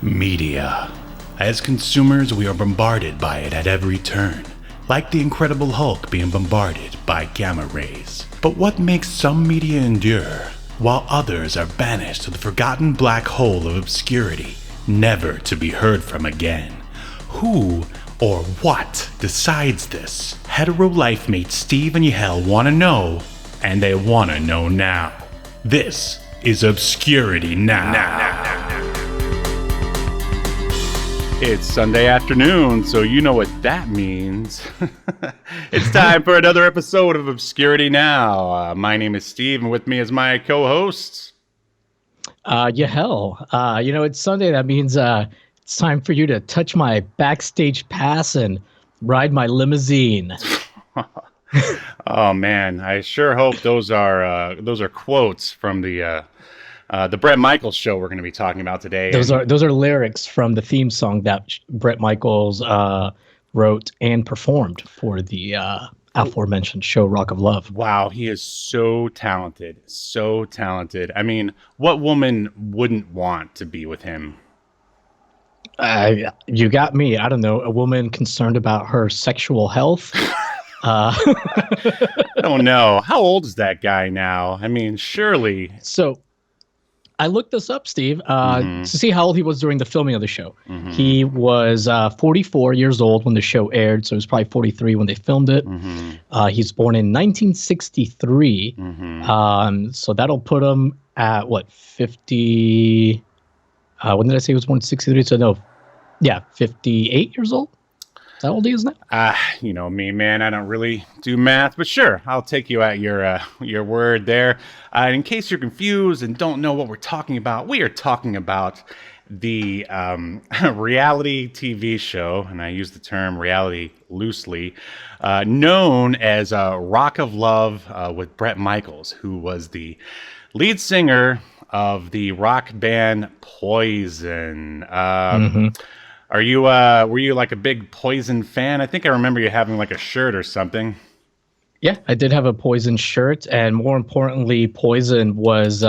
Media. As consumers, we are bombarded by it at every turn, like the Incredible Hulk being bombarded by gamma rays. But what makes some media endure, while others are banished to the forgotten black hole of obscurity, never to be heard from again? Who or what decides this? Hetero life mates Steve and Yahel want to know, and they want to know now. This is Obscurity Now. It's Sunday afternoon, so you know what that means. It's time for another episode of Obscurity Now. My name is Steve, and with me is my co-host. Yahel. It's Sunday. That means it's time for you to touch my backstage pass and ride my limousine. Oh man, I sure hope those are quotes from the Bret Michaels show we're going to be talking about today. Those are lyrics from the theme song that Bret Michaels wrote and performed for the aforementioned show Rock of Love. Wow, he is so talented, so talented. I mean, what woman wouldn't want to be with him? You got me. I don't know, a woman concerned about her sexual health. I don't know. How old is that guy now? I mean, surely. So I looked this up, Steve, to see how old he was during the filming of the show. Mm-hmm. He was 44 years old when the show aired, so he was probably 43 when they filmed it. Mm-hmm. He's born in 1963, so that'll put him at, 50... when did I say he was born in 63? So no, 58 years old? Is that how old he is now? You know me, man. I don't really do math, but sure, I'll take you at your word there. In case you're confused and don't know what we're talking about, we are talking about the reality TV show, and I use the term reality loosely, known as Rock of Love with Bret Michaels, who was the lead singer of the rock band Poison. Were you like a big Poison fan? I think I remember you having like a shirt or something. Yeah, I did have a Poison shirt, and more importantly, Poison was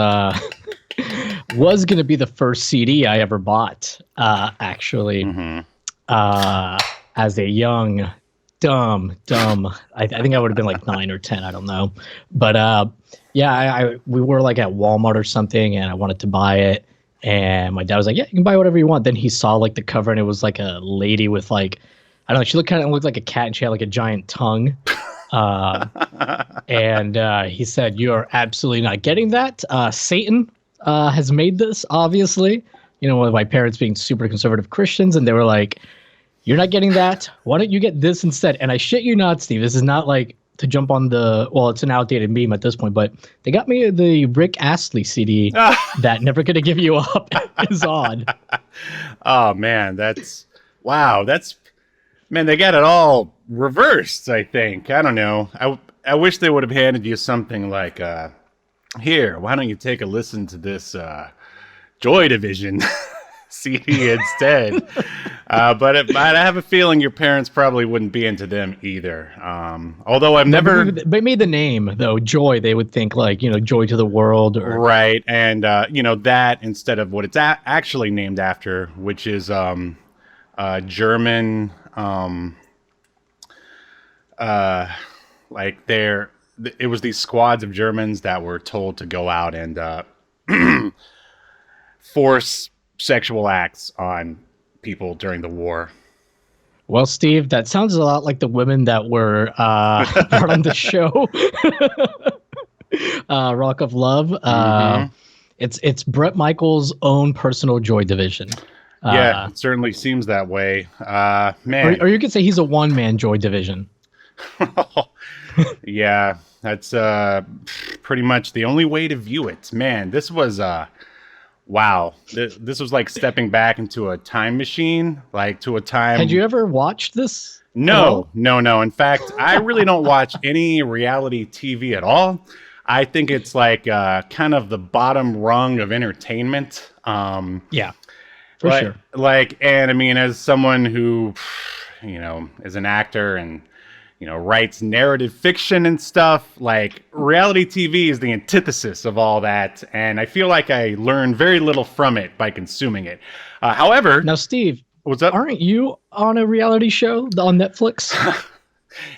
was going to be the first CD I ever bought, actually. As a young, dumb, I think I would have been like 9 or 10, I don't know. But we were like at Walmart or something, and I wanted to buy it. And my dad was like, yeah, you can buy whatever you want. Then he saw like the cover, and it was like a lady with like, I don't know, she looked like a cat, and she had like a giant tongue. And he said, you're absolutely not getting that. Satan has made this, obviously. You know, with my parents being super conservative Christians, and they were like, you're not getting that. Why don't you get this instead? And I shit you not, Steve, this is not like to jump on it's an outdated meme at this point, but they got me the Rick Astley CD that Never Gonna Give You Up is on. Oh man, wow. Man, they got it all reversed, I think. I don't know. I wish they would have handed you something like, here, why don't you take a listen to this Joy Division CD instead. But I have a feeling your parents probably wouldn't be into them either. Although I've never... They made the name, though, Joy. They would think like, Joy to the World. Right. And, that instead of what it's actually named after, which is German... it was these squads of Germans that were told to go out and force sexual acts on people during the war. Well, Steve, that sounds a lot like the women that were part on the show. Rock of Love. It's Bret Michaels' own personal Joy Division. Yeah, it certainly seems that way. Man. Or you could say he's a one-man Joy Division. Yeah, that's pretty much the only way to view it. Man, this was... wow, this was like stepping back into a time machine, like to a time... Had you ever watched this? No. In fact, I really don't watch any reality TV at all. I think it's like kind of the bottom rung of entertainment. Yeah, for sure. And I mean, as someone who, is an actor and, writes narrative fiction and stuff. Like, reality TV is the antithesis of all that, and I feel like I learn very little from it by consuming it. However, now, Steve, what's up? Aren't you on a reality show on Netflix?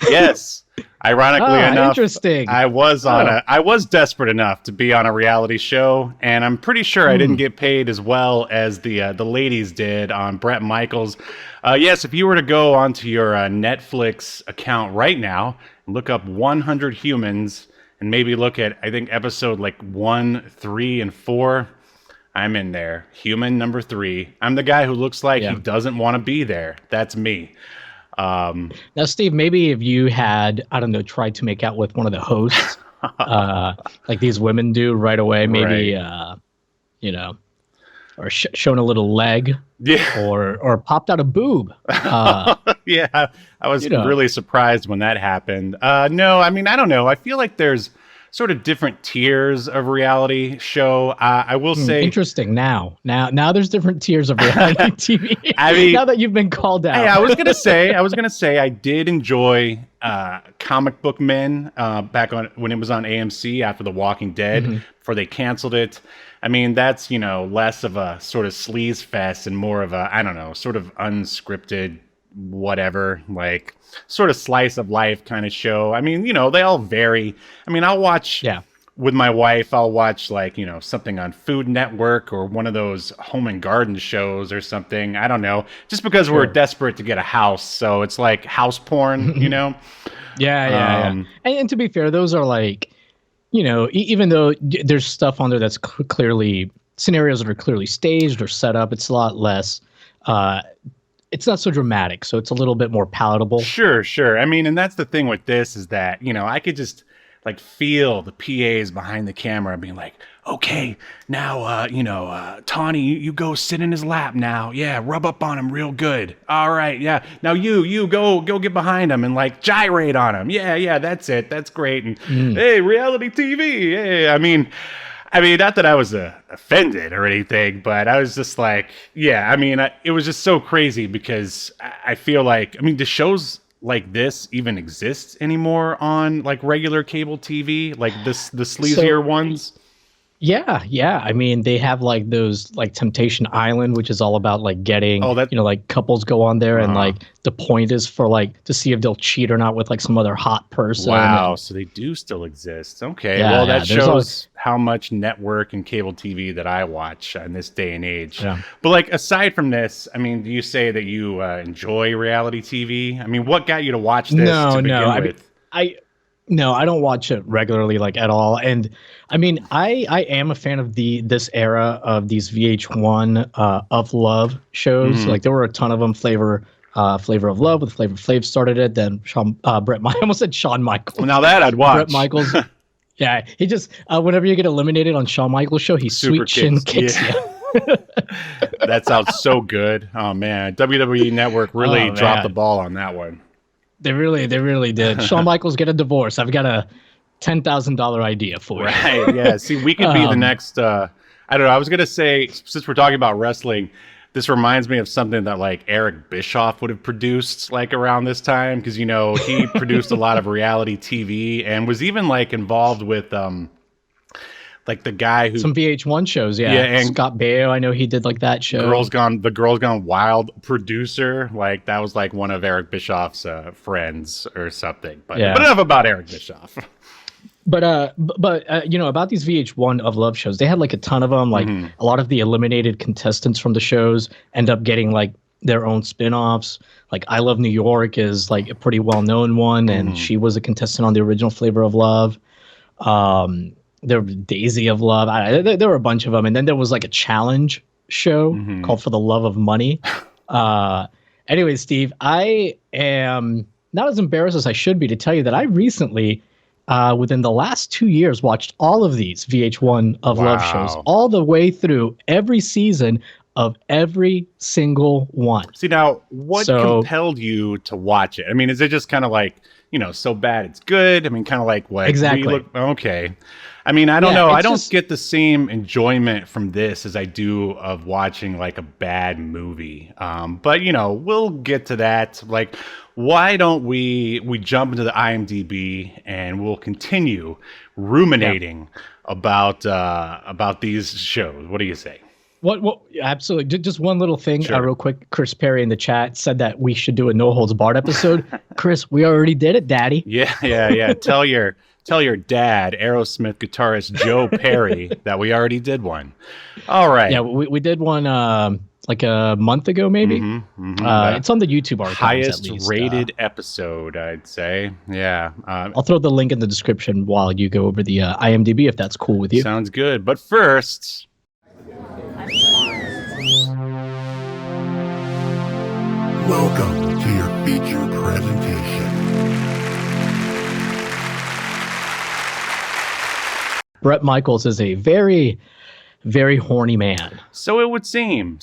Yes. Ironically enough, interesting. I was desperate enough to be on a reality show, and I'm pretty sure I didn't get paid as well as the ladies did on Bret Michaels. Yes, if you were to go onto your Netflix account right now and look up 100 Humans and maybe look at, I think, episode like 1, 3, and 4, I'm in there. Human number 3. I'm the guy who looks like he doesn't want to be there. That's me. Now, Steve, maybe if you had, I don't know, tried to make out with one of the hosts, like these women do right away, maybe, or shown a little leg, or popped out a boob. Yeah, I was really surprised when that happened. No, I mean, I don't know. I feel like there's sort of different tiers of reality show. I will say, interesting. Now there's different tiers of reality TV. I mean, now that you've been called out. Hey, I was gonna say, I did enjoy Comic Book Men back on when it was on AMC after The Walking Dead, before they canceled it. I mean, that's less of a sort of sleaze fest and more of a, I don't know, sort of unscripted whatever, like sort of slice of life kind of show. I mean, they all vary. I mean, I'll watch with my wife, I'll watch like, something on Food Network or one of those home and garden shows or something. I don't know, just because we're desperate to get a house. So it's like house porn, Yeah. And to be fair, those are like, even though there's stuff on there that's clearly scenarios that are clearly staged or set up, it's a lot less, it's not so dramatic, so it's a little bit more palatable. Sure. I mean, and that's the thing with this is that, I could just like feel the PAs behind the camera being like, okay, now, Tawny, you go sit in his lap now. Yeah, rub up on him real good. All right, yeah. Now you go get behind him and like gyrate on him. Yeah, that's it. That's great. And hey, reality TV. Hey, I mean, not that I was offended or anything, but I was just like, it was just so crazy because I feel like, the shows like this even exist anymore on like regular cable TV, like the sleazier ones. Yeah. I mean, they have like those like Temptation Island, which is all about like getting, like couples go on there and like the point is for like to see if they'll cheat or not with like some other hot person. Wow. So they do still exist. Okay. Well, that shows how much network and cable TV that I watch in this day and age. Yeah. But like aside from this, do you say that you enjoy reality TV? What got you to watch this to begin with? No, I don't watch it regularly, like at all. And I am a fan of this era of these VH1 of love shows. Like there were a ton of them. Flavor of Love with Flavor Flav started it. Then Bret. I almost said Shawn Michaels. Well, now that I'd watch. Bret Michaels. Yeah, he just whenever you get eliminated on Shawn Michaels' show, he sweet chin kicks you. That sounds so good. Oh man, WWE Network really dropped the ball on that one. They really did. Shawn Michaels get a divorce. I've got a $10,000 idea for you. Right. Yeah. See, we could be the next. I don't know. I was gonna say, since we're talking about wrestling, this reminds me of something that like Eric Bischoff would have produced like around this time because he produced a lot of reality TV and was even like involved with like the guy who some VH1 shows, and Scott Baio, I know he did like that show. The Girls Gone Wild producer, like that was like one of Eric Bischoff's friends or something. But enough about Eric Bischoff. But about these VH1 of love shows, they had like a ton of them. Like a lot of the eliminated contestants from the shows end up getting like their own spin-offs. Like I Love New York is like a pretty well-known one, and she was a contestant on the original Flavor of Love. There was Daisy of Love. There were a bunch of them. And then there was like a challenge show called For the Love of Money. Anyway, Steve, I am not as embarrassed as I should be to tell you that I recently, within the last 2 years, watched all of these VH1 of love shows all the way through every season of every single one. See, now, what compelled you to watch it? Is it just kind of like, so bad it's good. I mean, kind of like what Exactly. Okay. I mean, I don't Yeah, know. I it's don't just- get the same enjoyment from this as I do of watching like a bad movie. But we'll get to that. Like, why don't we jump into the IMDb and we'll continue ruminating about these shows. What do you say? What? Absolutely. Just one little thing, Sure. real quick. Chris Perry in the chat said that we should do a No Holds Barred episode. Chris, we already did it, Daddy. Yeah. Tell your dad, Aerosmith guitarist Joe Perry, that we already did one. All right. Yeah, we did one like a month ago, maybe. It's on the YouTube archives. Highest at least. rated episode, I'd say. Yeah. I'll throw the link in the description while you go over the IMDb, if that's cool with you. Sounds good. But first, welcome to your feature presentation. Bret Michaels is a very, very horny man. so it would seem.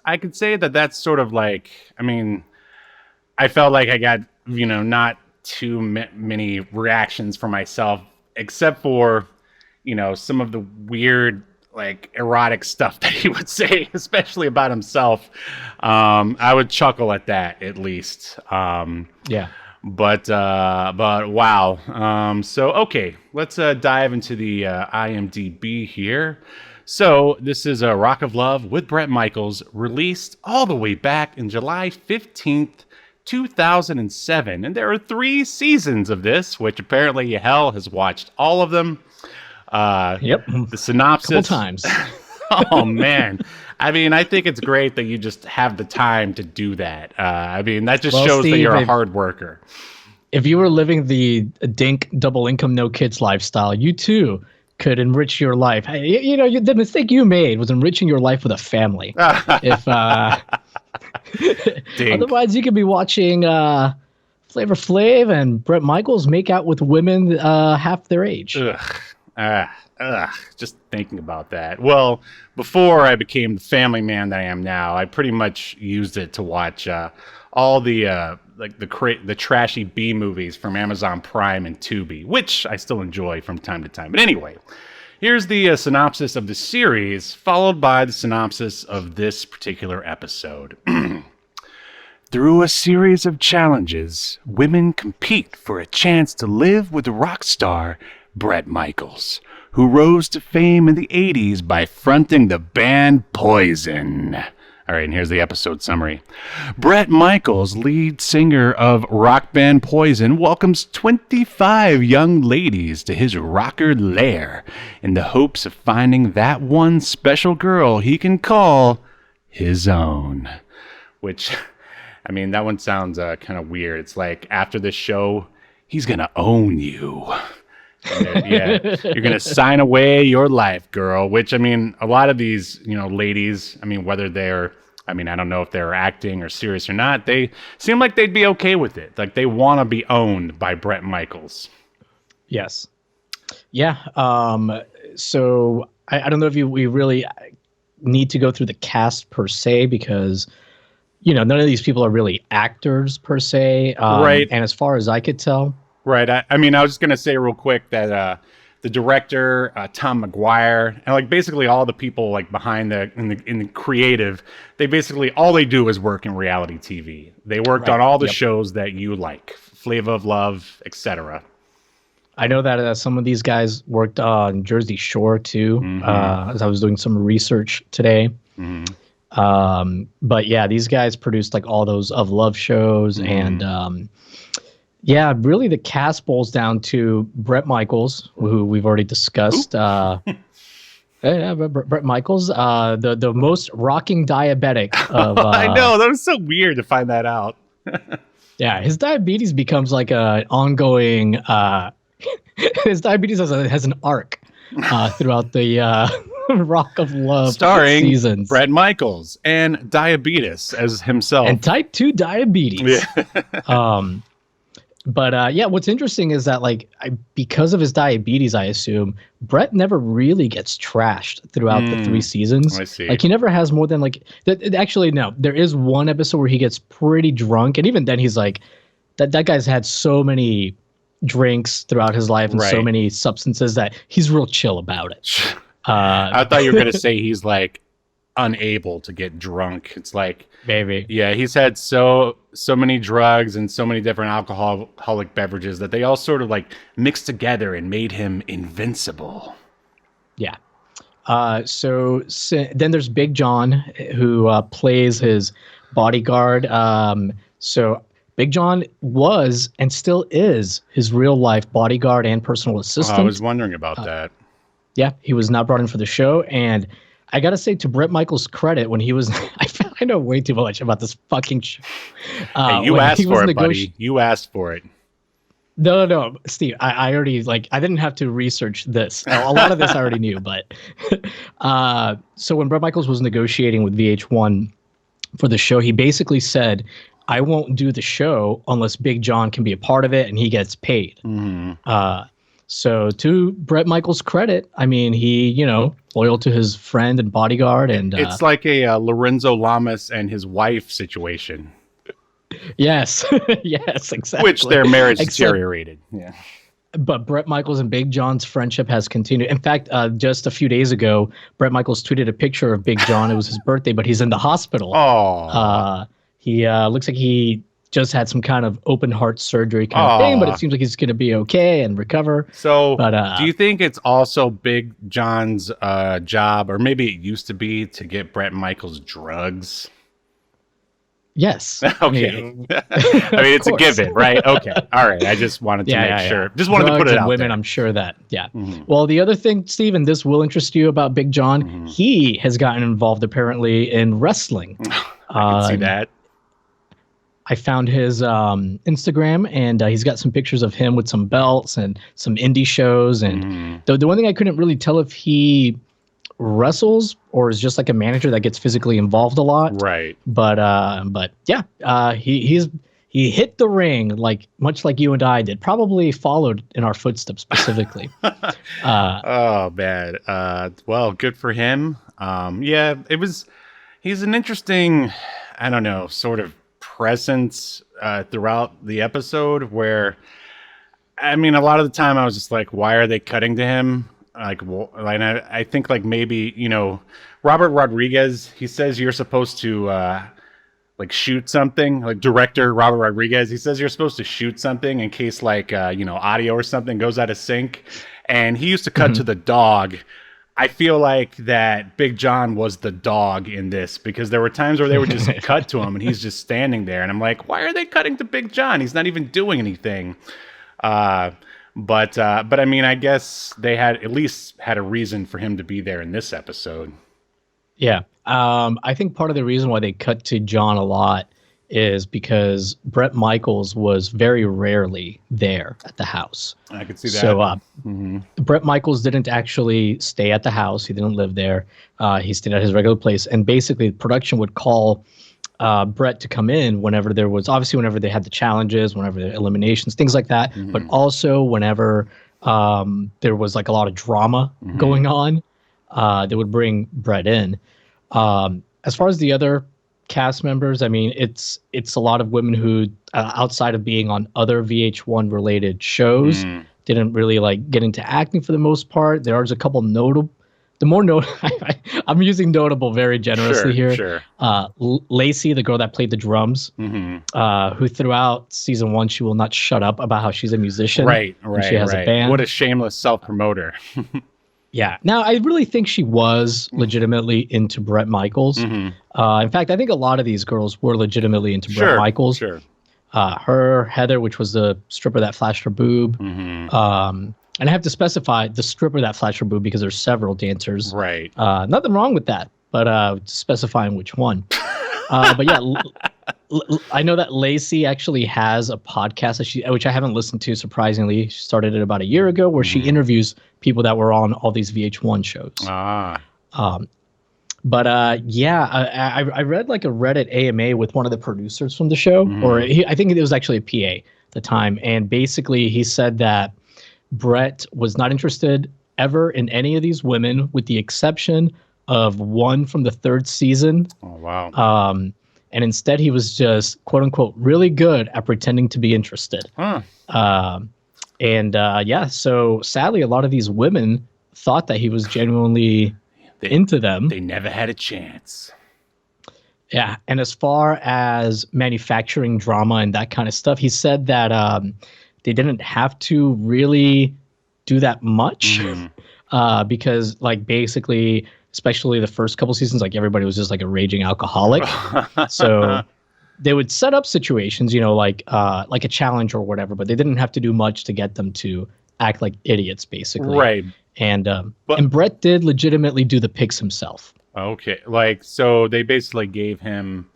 I could say that that's sort of like, I felt like I got, not too many reactions for myself, except for, some of the weird, like, erotic stuff that he would say, especially about himself. I would chuckle at that, at least. Yeah. But wow. So, okay, let's dive into the IMDb here. So this is Rock of Love with Bret Michaels, released all the way back in July 15th, 2007. And there are 3 seasons of this, which apparently Yahel has watched all of them. Yep. The synopsis. Couple times. Oh, man. I think it's great that you just have the time to do that. That just shows that Steve, you're a hard worker. If you were living the dink double income no kids lifestyle, you too could enrich your life. The mistake you made was enriching your life with a family. If otherwise, you could be watching Flavor Flav and Bret Michaels make out with women half their age. Just thinking about that. Well, before I became the family man that I am now, I pretty much used it to watch all the the trashy B movies from Amazon Prime and Tubi, which I still enjoy from time to time. But anyway, here's the synopsis of the series, followed by the synopsis of this particular episode. Through a series of challenges, women compete for a chance to live with rock star Bret Michaels, who rose to fame in the 80s by fronting the band Poison. All right, and here's the episode summary. Bret Michaels, lead singer of rock band Poison, welcomes 25 young ladies to his rocker lair in the hopes of finding that one special girl he can call his own. Which, that one sounds kind of weird. It's like, after this show, he's going to own you. Yeah, you're gonna sign away your life, girl. Which, a lot of these, ladies, whether they're, I don't know if they're acting or serious or not, they seem like they'd be okay with it. Like, they want to be owned by Bret Michaels. Yes. Yeah. So I don't know if we really need to go through the cast per se, because none of these people are really actors per se. Right. And as far as I could tell. Right. I was just gonna say real quick that the director, Tom McGuire, and basically all the people behind in the creative, they basically all they do is work in reality TV. They worked on all the shows that you like, Flavor of Love, etc. I know that some of these guys worked on Jersey Shore too. As I was doing some research today. But yeah, these guys produced all those Of Love shows and. Yeah, really the cast boils down to Bret Michaels, who we've already discussed. Bret Michaels, the most rocking diabetic of... I know, that was so weird to find that out. Yeah, his diabetes becomes an ongoing... his diabetes has an arc throughout the Rock of Love starring seasons. Bret Michaels and diabetes as himself. And type 2 diabetes. Yeah. But what's interesting is that because of his diabetes, I assume Bret never really gets trashed throughout the 3 seasons. I see. He never has more than actually, no, there is one episode where he gets pretty drunk, and even then he's that guy's had so many drinks throughout his life and so many substances that he's real chill about it. I thought you were going to say he's like unable to get drunk. It's like, maybe. Yeah, he's had so many drugs and so many different alcoholic beverages that they all sort of like mixed together and made him invincible. Yeah. So then there's Big John, who plays his bodyguard. So Big John was and still is his real life bodyguard and personal assistant. I was wondering about that. Yeah, he was not brought in for the show. And I got to say, to Bret Michaels' credit, when he was, I know way too much about this fucking show. Hey, you asked for it, buddy. You asked for it. No, Steve, I already, I didn't have to research this. A lot of this I already knew, but so when Bret Michaels was negotiating with VH1 for the show, he basically said, I won't do the show unless Big John can be a part of it and he gets paid. Mm-hmm. So to Bret Michaels' credit, I mean, he, loyal to his friend and bodyguard. And it's like a Lorenzo Lamas and his wife situation. Yes, yes, exactly. Which their marriage deteriorated. Yeah. But Bret Michaels and Big John's friendship has continued. In fact, just a few days ago, Bret Michaels tweeted a picture of Big John. It was his birthday, but he's in the hospital. Oh. He looks like he just had some kind of open heart surgery kind of thing, but it seems like he's going to be okay and recover. So do you think it's also Big John's job, or maybe it used to be, to get Bret Michaels drugs? Yes. Okay. I mean, it's a given, right? Okay. All right. I just wanted to make sure. Just wanted to put it out women, there. I'm sure that, Mm-hmm. Well, the other thing, Steve, and this will interest you about Big John, he has gotten involved apparently in wrestling. I can see that. I found his Instagram, and he's got some pictures of him with some belts and some indie shows. And the one thing I couldn't really tell if he wrestles or is just like a manager that gets physically involved a lot. Right. But yeah, he hit the ring much like you and I did. Probably followed in our footsteps specifically. Oh man. Well, good for him. Yeah, he's an interesting, I don't know, sort of presence throughout the episode where, I mean, a lot of the time I was just like, why are they cutting to him? I think maybe, Robert Rodriguez, he says you're supposed to shoot something, director Robert Rodriguez, he says you're supposed to shoot something in case audio or something goes out of sync. And he used to cut to the dog. I feel like that Big John was the dog in this, because there were times where they would just cut to him and he's just standing there. And I'm like, why are they cutting to Big John? He's not even doing anything. But I mean, I guess they at least had a reason for him to be there in this episode. Yeah. I think part of the reason why they cut to John a lot is because Bret Michaels was very rarely there at the house. I could see that. So Bret Michaels didn't actually stay at the house. He didn't live there. He stayed at his regular place. And basically, production would call Bret to come in whenever whenever they had the challenges, whenever the eliminations, things like that. But also whenever there was a lot of drama going on, they would bring Bret in. As far as the other cast members, I mean, it's a lot of women who, outside of being on other VH1 related shows, didn't really get into acting for the most part. There's a couple notable. I'm using notable very generously here. Sure. Lacey, the girl that played the drums, who throughout season 1 she will not shut up about how she's a musician. Right. She has a band. What a shameless self-promoter. Yeah. Now, I really think she was legitimately into Bret Michaels. In fact, I think a lot of these girls were legitimately into Bret Michaels. Sure. Her, Heather, which was the stripper that flashed her boob. And I have to specify the stripper that flashed her boob because there's several dancers. Right. Nothing wrong with that, but specifying which one. But yeah, I know that Lacey actually has a podcast which I haven't listened to, surprisingly. She started it about a year ago, where she interviews people that were on all these VH1 shows. Yeah, I read a Reddit AMA with one of the producers from the show, or I think it was actually a PA at the time. And basically he said that Bret was not interested ever in any of these women, with the exception of one from the 3rd season. Oh, wow. and instead he was just quote unquote really good at pretending to be interested. Huh. So sadly, a lot of these women thought that he was genuinely into them. They never had a chance. Yeah, and as far as manufacturing drama and that kind of stuff, he said that they didn't have to really do that much because, like, basically, especially the first couple seasons, like everybody was just like a raging alcoholic. So they would set up situations, like a challenge or whatever, but they didn't have to do much to get them to act like idiots, basically. Right. And Bret did legitimately do the picks himself. Okay, so they basically gave him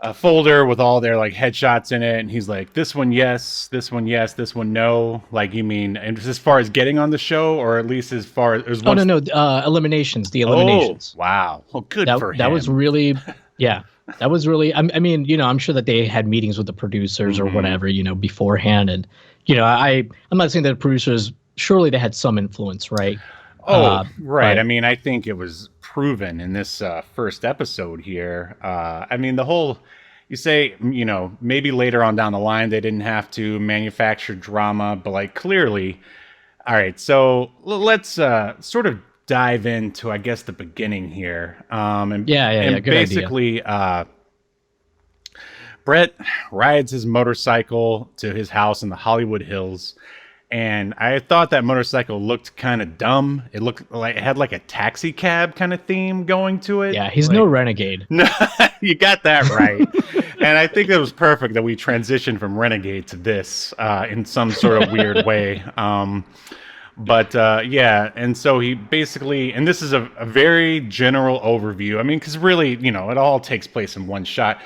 a folder with all their headshots in it, and he's like, this one yes, this one yes, this one no. You mean as far as getting on the show, or at least as far as eliminations, the eliminations. Oh, wow, well, good for him. That was really, yeah, that was really. I mean, I'm sure that they had meetings with the producers or whatever, beforehand, and I'm not saying that the producers, surely they had some influence, right? Right. But, I mean, I think it was proven in this first episode here. I mean, you say, maybe later on down the line, they didn't have to manufacture drama, but clearly. All right. So let's sort of dive into, I guess, the beginning here. And good basically, Bret rides his motorcycle to his house in the Hollywood Hills. And I thought that motorcycle looked kind of dumb. It looked like it had a taxi cab kind of theme going to it. Yeah, he's no renegade. No, you got that right. And I think it was perfect that we transitioned from renegade to this in some sort of weird way. And so he basically, and this is a very general overview. I mean, because really, it all takes place in one shot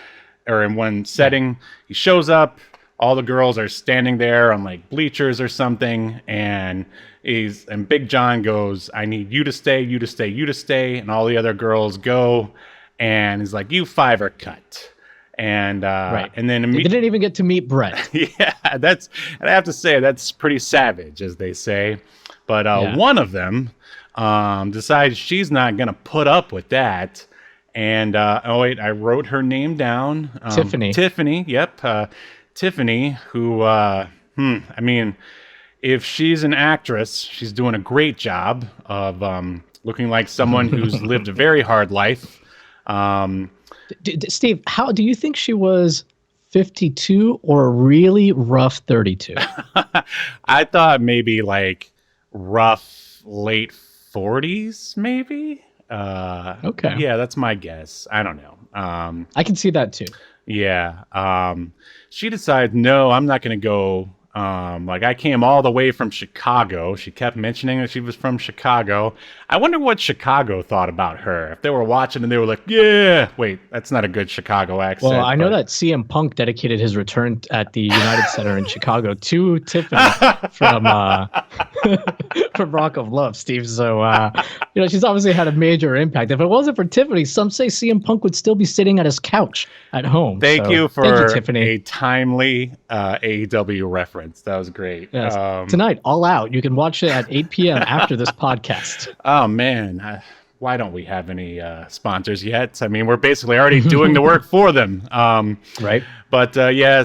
or in one setting. He shows up. All the girls are standing there on bleachers or something, and Big John goes, I need you to stay, you to stay, you to stay, and all the other girls go, and he's like, you five are cut. And and then they didn't even get to meet Bret. Yeah, and I have to say that's pretty savage, as they say. But one of them decides she's not gonna put up with that. And I wrote her name down. Tiffany. Tiffany, yep. Tiffany, who, I mean, if she's an actress, she's doing a great job of looking like someone who's lived a very hard life. Steve, how do you think she was 52 or a really rough 32? I thought maybe rough late 40s, maybe. Okay. Yeah, that's my guess. I don't know. I can see that too. Yeah. She decides, no, I'm not going to go. I came all the way from Chicago. She kept mentioning that she was from Chicago. I wonder what Chicago thought about her. If they were watching and they were like, yeah, wait, that's not a good Chicago accent. Well, I know that CM Punk dedicated his return at the United Center in Chicago to Tiffany from Rock of Love, Steve. So, she's obviously had a major impact. If it wasn't for Tiffany, some say CM Punk would still be sitting at his couch at home. Thank you for Tiffany. A timely AEW reference. That was great. Yes. Tonight, All Out. You can watch it at 8 p.m. after this podcast. Oh, man. Why don't we have any sponsors yet? I mean, we're basically already doing the work for them. Right. But,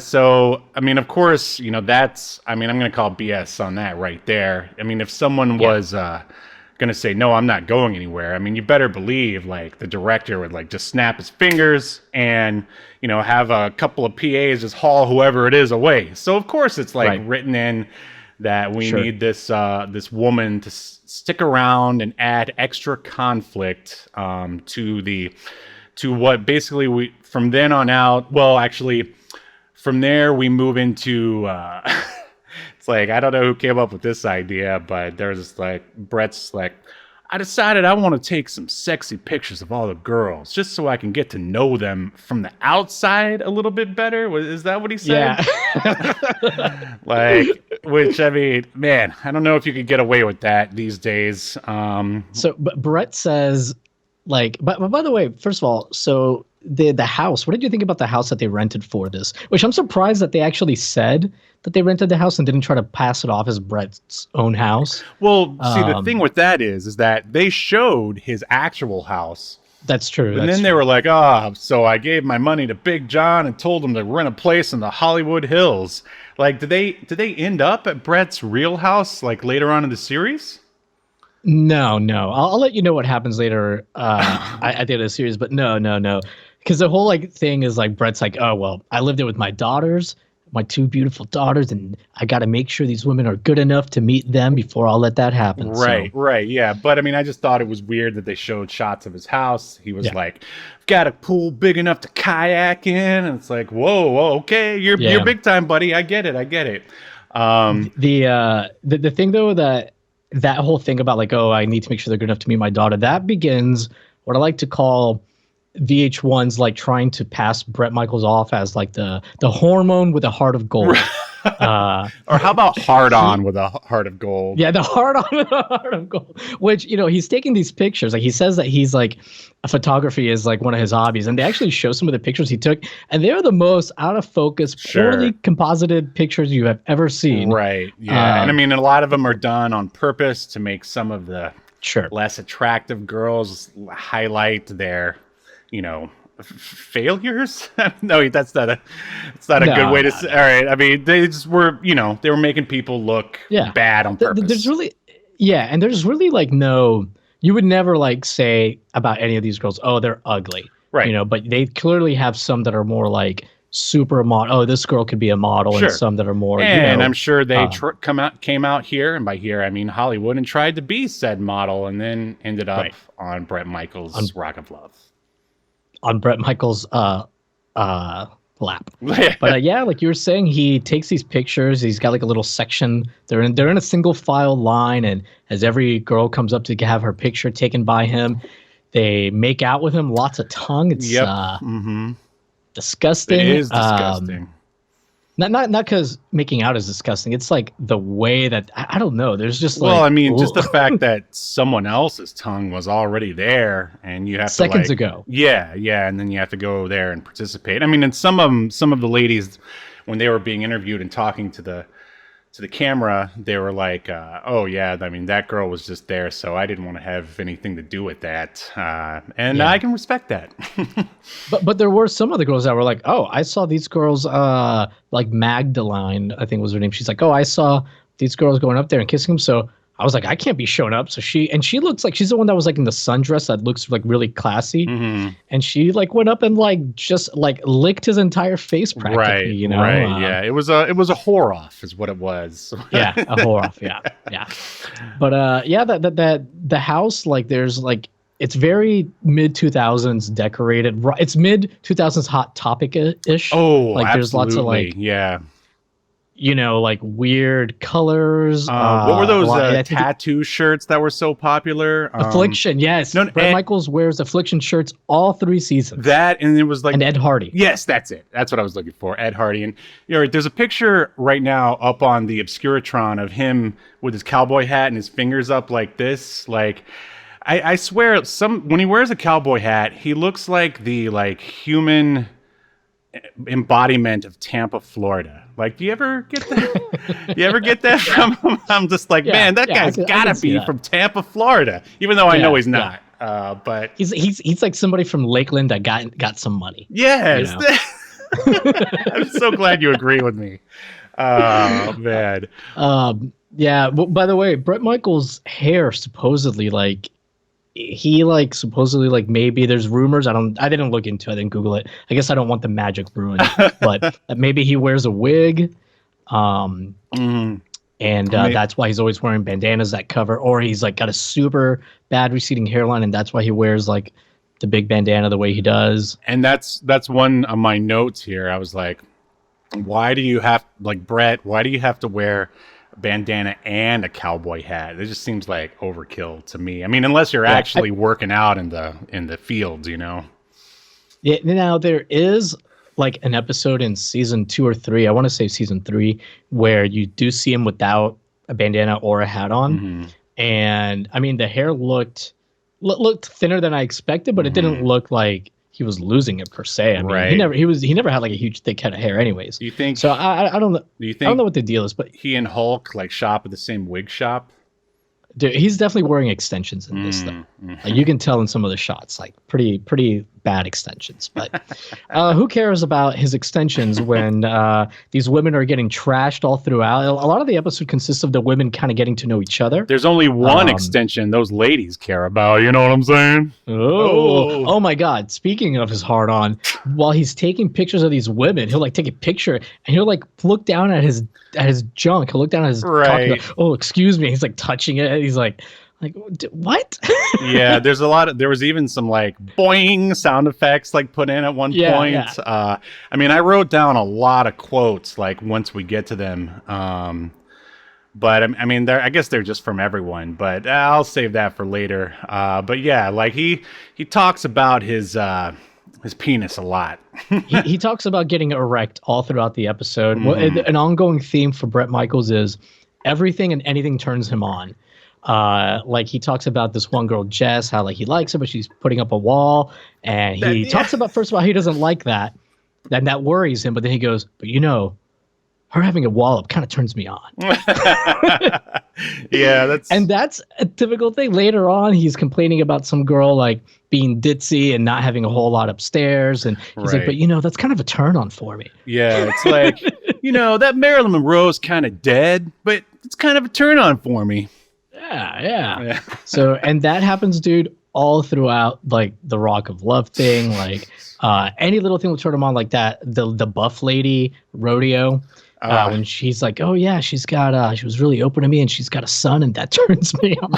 so, I mean, of course, I'm going to call BS on that right there. I mean, if someone was going to say, no, I'm not going anywhere, I mean, you better believe, the director would, just snap his fingers and, have a couple of PAs just haul whoever it is away. So, of course, it's, written in that we need this woman to stick around and add extra conflict to what basically we from then on out. Well, actually, from there we move into. It's I don't know who came up with this idea, but there's Bret's I decided I want to take some sexy pictures of all the girls just so I can get to know them from the outside a little bit better. Is that what he said? Yeah. Which, I mean, man, I don't know if you could get away with that these days. But Bret says, but by the way, first of all, so the house, what did you think about the house that they rented for this? Which I'm surprised that they actually said that they rented the house and didn't try to pass it off as Bret's own house. Well, see, the thing with that is that they showed his actual house That's true. And then they were like, so I gave my money to Big John and told him to rent a place in the Hollywood Hills. Like, did they end up at Bret's real house, like, later on in the series? No. I'll let you know what happens later at the end of the series, but no. Because the whole, like, thing is, like, Bret's like, oh, well, I lived there with my daughters, my 2 beautiful daughters, and I got to make sure these women are good enough to meet them before I'll let that happen. Right, yeah. But I mean, I just thought it was weird that they showed shots of his house. He was like, I've got a pool big enough to kayak in, and it's like, whoa, okay, you're big time, buddy. I get it. The thing though, that whole thing about like, oh, I need to make sure they're good enough to meet my daughter, that begins what I like to call VH1's like trying to pass Bret Michaels off as like the hormone with a heart of gold. Or how about hard on with a heart of gold? Yeah, the hard on with a heart of gold. Which, he's taking these pictures. Like, he says that he's like, photography is like one of his hobbies. And they actually show some of the pictures he took. And they're the most out of focus, poorly composited pictures you have ever seen. Right. Yeah. And I mean, a lot of them are done on purpose to make some of the less attractive girls highlight their, failures. No, that's not a good way to say. All right, I mean, they just were, they were making people look bad on purpose. There's really like no, you would never like say about any of these girls, oh, they're ugly, right? But they clearly have some that are more like super model. Oh, this girl could be a model, and some that are more. And I'm sure they came out here, and by here I mean Hollywood, and tried to be said model, and then ended up on Bret Michaels' Rock of Love. On Bret Michaels' lap. But like you were saying, he takes these pictures. He's got like a little section. They're in a single file line, and as every girl comes up to have her picture taken by him, they make out with him. Lots of tongue. It's disgusting. It is disgusting. Not because making out is disgusting. It's like the way that I don't know. There's just I mean, just the fact that someone else's tongue was already there, and you have seconds ago. Yeah, and then you have to go there and participate. I mean, and some of the ladies, when they were being interviewed and talking to the camera, they were like, "Oh yeah, I mean that girl was just there, so I didn't want to have anything to do with that," and I can respect that. But there were some other girls that were like, "Oh, I saw these girls." Like Magdalene, I think was her name. She's like, "Oh, I saw these girls going up there and kissing him." So I was like, I can't be showing up. So she looks like she's the one that was like in the sundress that looks like really classy. Mm-hmm. And she like went up and like just like licked his entire face practically, Right. Yeah. It was a whore off is what it was. Yeah. A whore off. Yeah. But that the house, like there's like, it's very mid 2000s decorated. It's mid 2000s hot topic ish. Oh, like there's lots of like, like weird colors. What were those tattoo shirts that were so popular? Affliction, yes. Bret Michaels wears Affliction shirts all 3 seasons. That, and it was like... And Ed Hardy. Yes, that's it. That's what I was looking for, Ed Hardy. And there's a picture right now up on the Obscuritron of him with his cowboy hat and his fingers up like this. Like, I swear, when he wears a cowboy hat, he looks like the human embodiment of Tampa, Florida. Like, do you ever get that? You ever get that from him? I'm just like, man, that guy's gotta be from Tampa, Florida. Even though I know he's not. But he's like somebody from Lakeland that got some money. Yes. I'm so glad you agree with me. Oh man. Yeah. Well, by the way, Bret Michaels' hair supposedly supposedly maybe there's rumors. I didn't look into it. I didn't Google it. I guess I don't want the magic ruined. But maybe he wears a wig. And that's why he's always wearing bandanas that cover, or he's like got a super bad receding hairline, and that's why he wears like the big bandana the way he does. And that's one of my notes here. I was like, why do you have Bret? Why do you have to wear bandana and a cowboy hat? It just seems like overkill to me. I mean, unless you're actually working out in the fields, Yeah. Now there is like an episode in season 2 or 3. I want to say season 3, where you do see him without a bandana or a hat on, and I mean the hair looked thinner than I expected, but it didn't look like he was losing it per se. I mean, he never had like a huge thick head of hair anyways. Do you think so? I don't know. Do you think I don't know what the deal is, but he and Hulk shop at the same wig shop? Dude, he's definitely wearing extensions in this, though. Like, you can tell in some of the shots, like pretty bad extensions. But who cares about his extensions when these women are getting trashed all throughout? A lot of the episode consists of the women kind of getting to know each other. There's only one extension those ladies care about. You know what I'm saying? Oh my God! Speaking of his hard on, while he's taking pictures of these women, he'll like take a picture and he'll like look down at his junk. He'll look down at his cock and go, oh, excuse me. He's like touching it. He's like what? Yeah, there was even some like boing sound effects like put in at one point. Yeah. I mean, I wrote down a lot of quotes like once we get to them. But I mean, I guess they're just from everyone, but I'll save that for later. But yeah, like he talks about his penis a lot. he talks about getting erect all throughout the episode. Well, an ongoing theme for Bret Michaels is everything and anything turns him on. Like he talks about this one girl, Jess, how like he likes her, but she's putting up a wall. And he talks about, first of all, he doesn't like that. And that worries him. But then he goes, but you know, her having a wall up kind of turns me on. Yeah, that's a typical thing. Later on, he's complaining about some girl like being ditzy and not having a whole lot upstairs. And he's like, but you know, that's kind of a turn on for me. Yeah, it's like, you know, that Marilyn Monroe's kind of dead, but it's kind of a turn on for me. Yeah. So, and that happens, dude, all throughout like the Rock of Love thing. Like any little thing will turn him on, like that. The buff lady rodeo. When she's like, oh yeah, she was really open to me and she's got a son and that turns me on.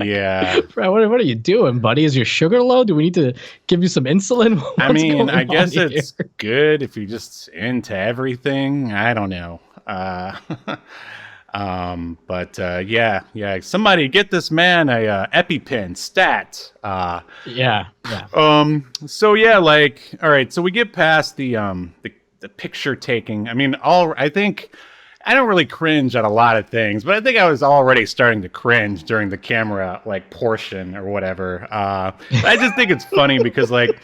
Yeah. Bro, what are you doing, buddy? Is your sugar low? Do we need to give you some insulin? I mean, I guess it's good if you're just into everything. I don't know. But yeah. Somebody get this man a EpiPen stat. Yeah. So yeah, like, all right. So we get past the picture taking. I mean, I think I don't really cringe at a lot of things, but I think I was already starting to cringe during the camera like portion or whatever. I just think it's funny because like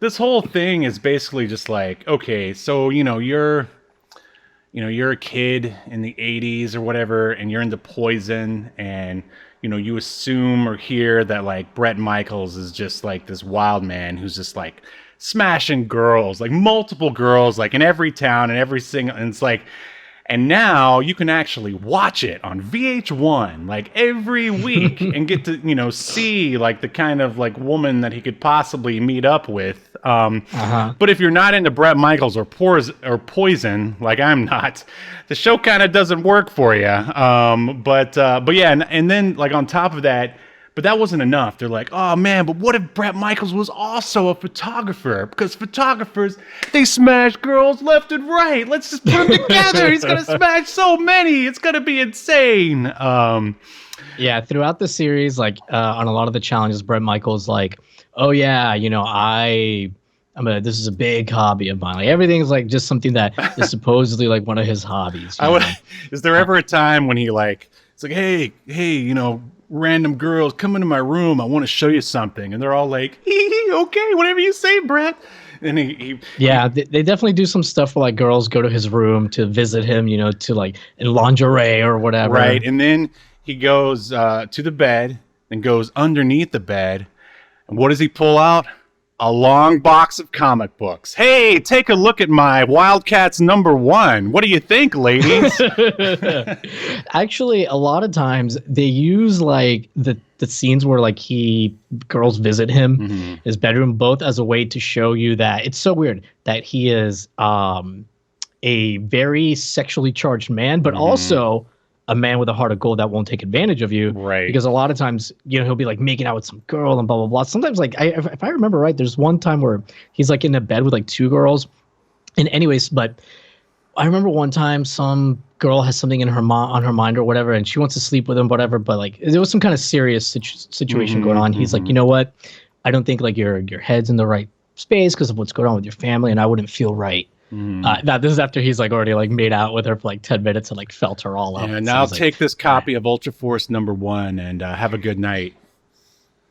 this whole thing is basically just like, okay, so you're a kid in the 80s or whatever, and you're into Poison, and, you assume or hear that, like, Bret Michaels is just, like, this wild man who's just, like, smashing girls, like, multiple girls, like, in every town and every single, and it's like, and now you can actually watch it on VH1, like, every week and get to, see, like, the kind of, like, woman that he could possibly meet up with. But if you're not into Bret Michaels or Poison, like I'm not, the show kind of doesn't work for you. But yeah, and then, like, on top of that, but that wasn't enough. They're like, oh man, but what if Bret Michaels was also a photographer? Because photographers, they smash girls left and right. Let's just put them together. He's going to smash so many. It's going to be insane. Yeah, throughout the series, like on a lot of the challenges, Bret Michaels like, oh yeah, this is a big hobby of mine. Like everything's like just something that is supposedly like one of his hobbies. Is there ever a time when he like, it's like, hey, random girls, come into my room. I want to show you something. And they're all like, okay, whatever you say, Bret. And they definitely do some stuff where like girls go to his room to visit him, to like in lingerie or whatever. Right. And then he goes to the bed and goes underneath the bed. And what does he pull out? A long box of comic books. Hey, take a look at my Wildcats #1. What do you think, ladies? Actually, a lot of times they use like the scenes where like girls visit him, his bedroom, both as a way to show you that it's so weird that he is a very sexually charged man, but also a man with a heart of gold that won't take advantage of you. Right. Because a lot of times, he'll be like making out with some girl and blah, blah, blah. Sometimes like, if I remember right, there's one time where he's like in a bed with like two girls. And anyways, but I remember one time some girl has something in on her mind or whatever, and she wants to sleep with him, whatever. But like, there was some kind of serious situation going on. He's like, you know what? I don't think like your head's in the right space because of what's going on with your family. And I wouldn't feel right. Now this is after he's like already like made out with her for like 10 minutes and like felt her all up. And now take this copy of Ultra Force #1 and have a good night.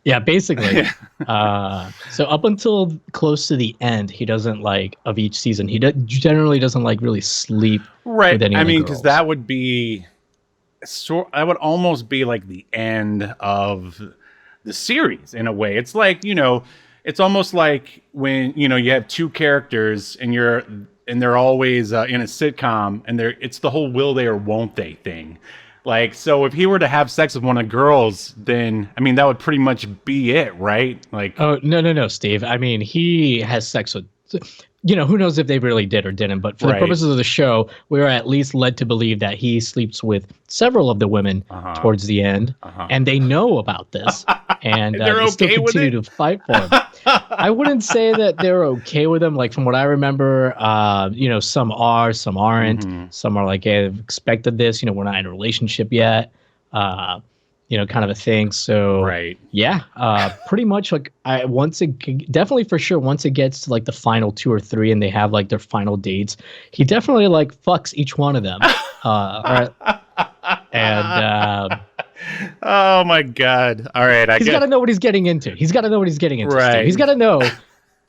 Yeah, basically. So up until close to the end, he doesn't like of each season. He generally doesn't like really sleep Right. with any I of the mean, girls. because that would be that would almost be like the end of the series in a way. It's like, it's almost like when, you have two characters and they're always in a sitcom, and it's the whole will they or won't they thing. Like, so if he were to have sex with one of the girls, then, I mean, that would pretty much be it, right? Like, Oh, no, Steve. I mean, he has sex with, who knows if they really did or didn't, but for the Right. purposes of the show, we are at least led to believe that he sleeps with several of the women towards the end, and they know about this, and They're they still okay with continue to fight for him. I wouldn't say that they're okay with him. Like, from what I remember, some are, some aren't. Some are like, hey, I've expected this. We're not in a relationship yet. Kind of a thing. So, Right. yeah, pretty much like definitely for sure, once it gets to like the final 2 or 3 and they have like their final dates, he definitely like fucks each one of them. And oh my God. All right. he's got to know what he's getting into. He's got to know what he's getting into. Right. Steve. He's got to know,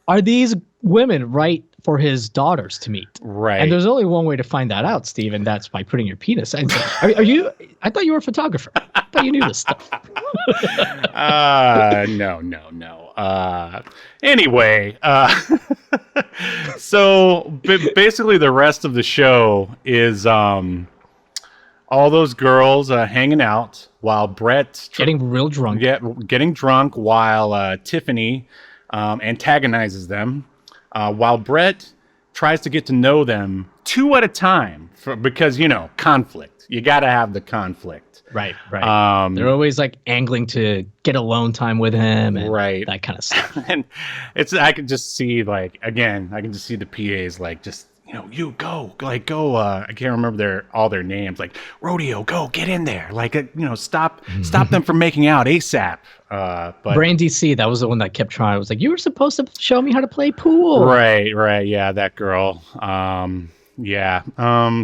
are these women right for his daughters to meet? Right. And there's only one way to find that out, Steve, and that's by putting your penis. Are you? I thought you were a photographer. I thought you knew this stuff. No. Anyway, so basically the rest of the show is all those girls hanging out while Bret Getting real drunk. getting drunk while Tiffany antagonizes them, while Bret tries to get to know them 2 at a time because conflict. You got to have the conflict. Right. They're always like angling to get alone time with him, and right, that kind of stuff. And I can just see I can just see the PAs like just you go. I can't remember all their names. Like, Rodeo, go get in there. Like, stop them from making out ASAP. But Brandy C, that was the one that kept trying. I was like, you were supposed to show me how to play pool. Right. Yeah, that girl. Yeah.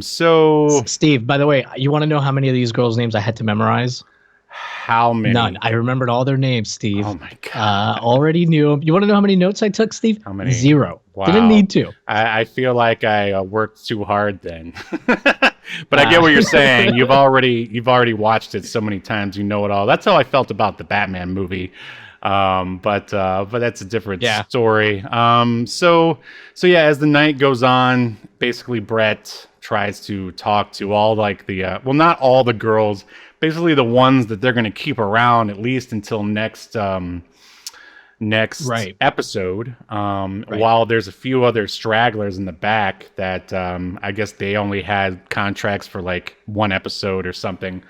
So Steve, by the way, you want to know how many of these girls' names I had to memorize? how many? None. I remembered all their names, Steve. Oh my God. Already knew them. You want to know how many notes I took, Steve? How many? 0. Wow. Didn't need to. I feel like I worked too hard then. But I get what you're saying. You've already watched it so many times. You know it all. That's how I felt about the Batman movie. But that's a different story. So yeah, as the night goes on, basically Bret tries to talk to all like not all the girls, basically the ones that they're going to keep around at least until next episode. While there's a few other stragglers in the back that I guess they only had contracts for like 1 episode or something.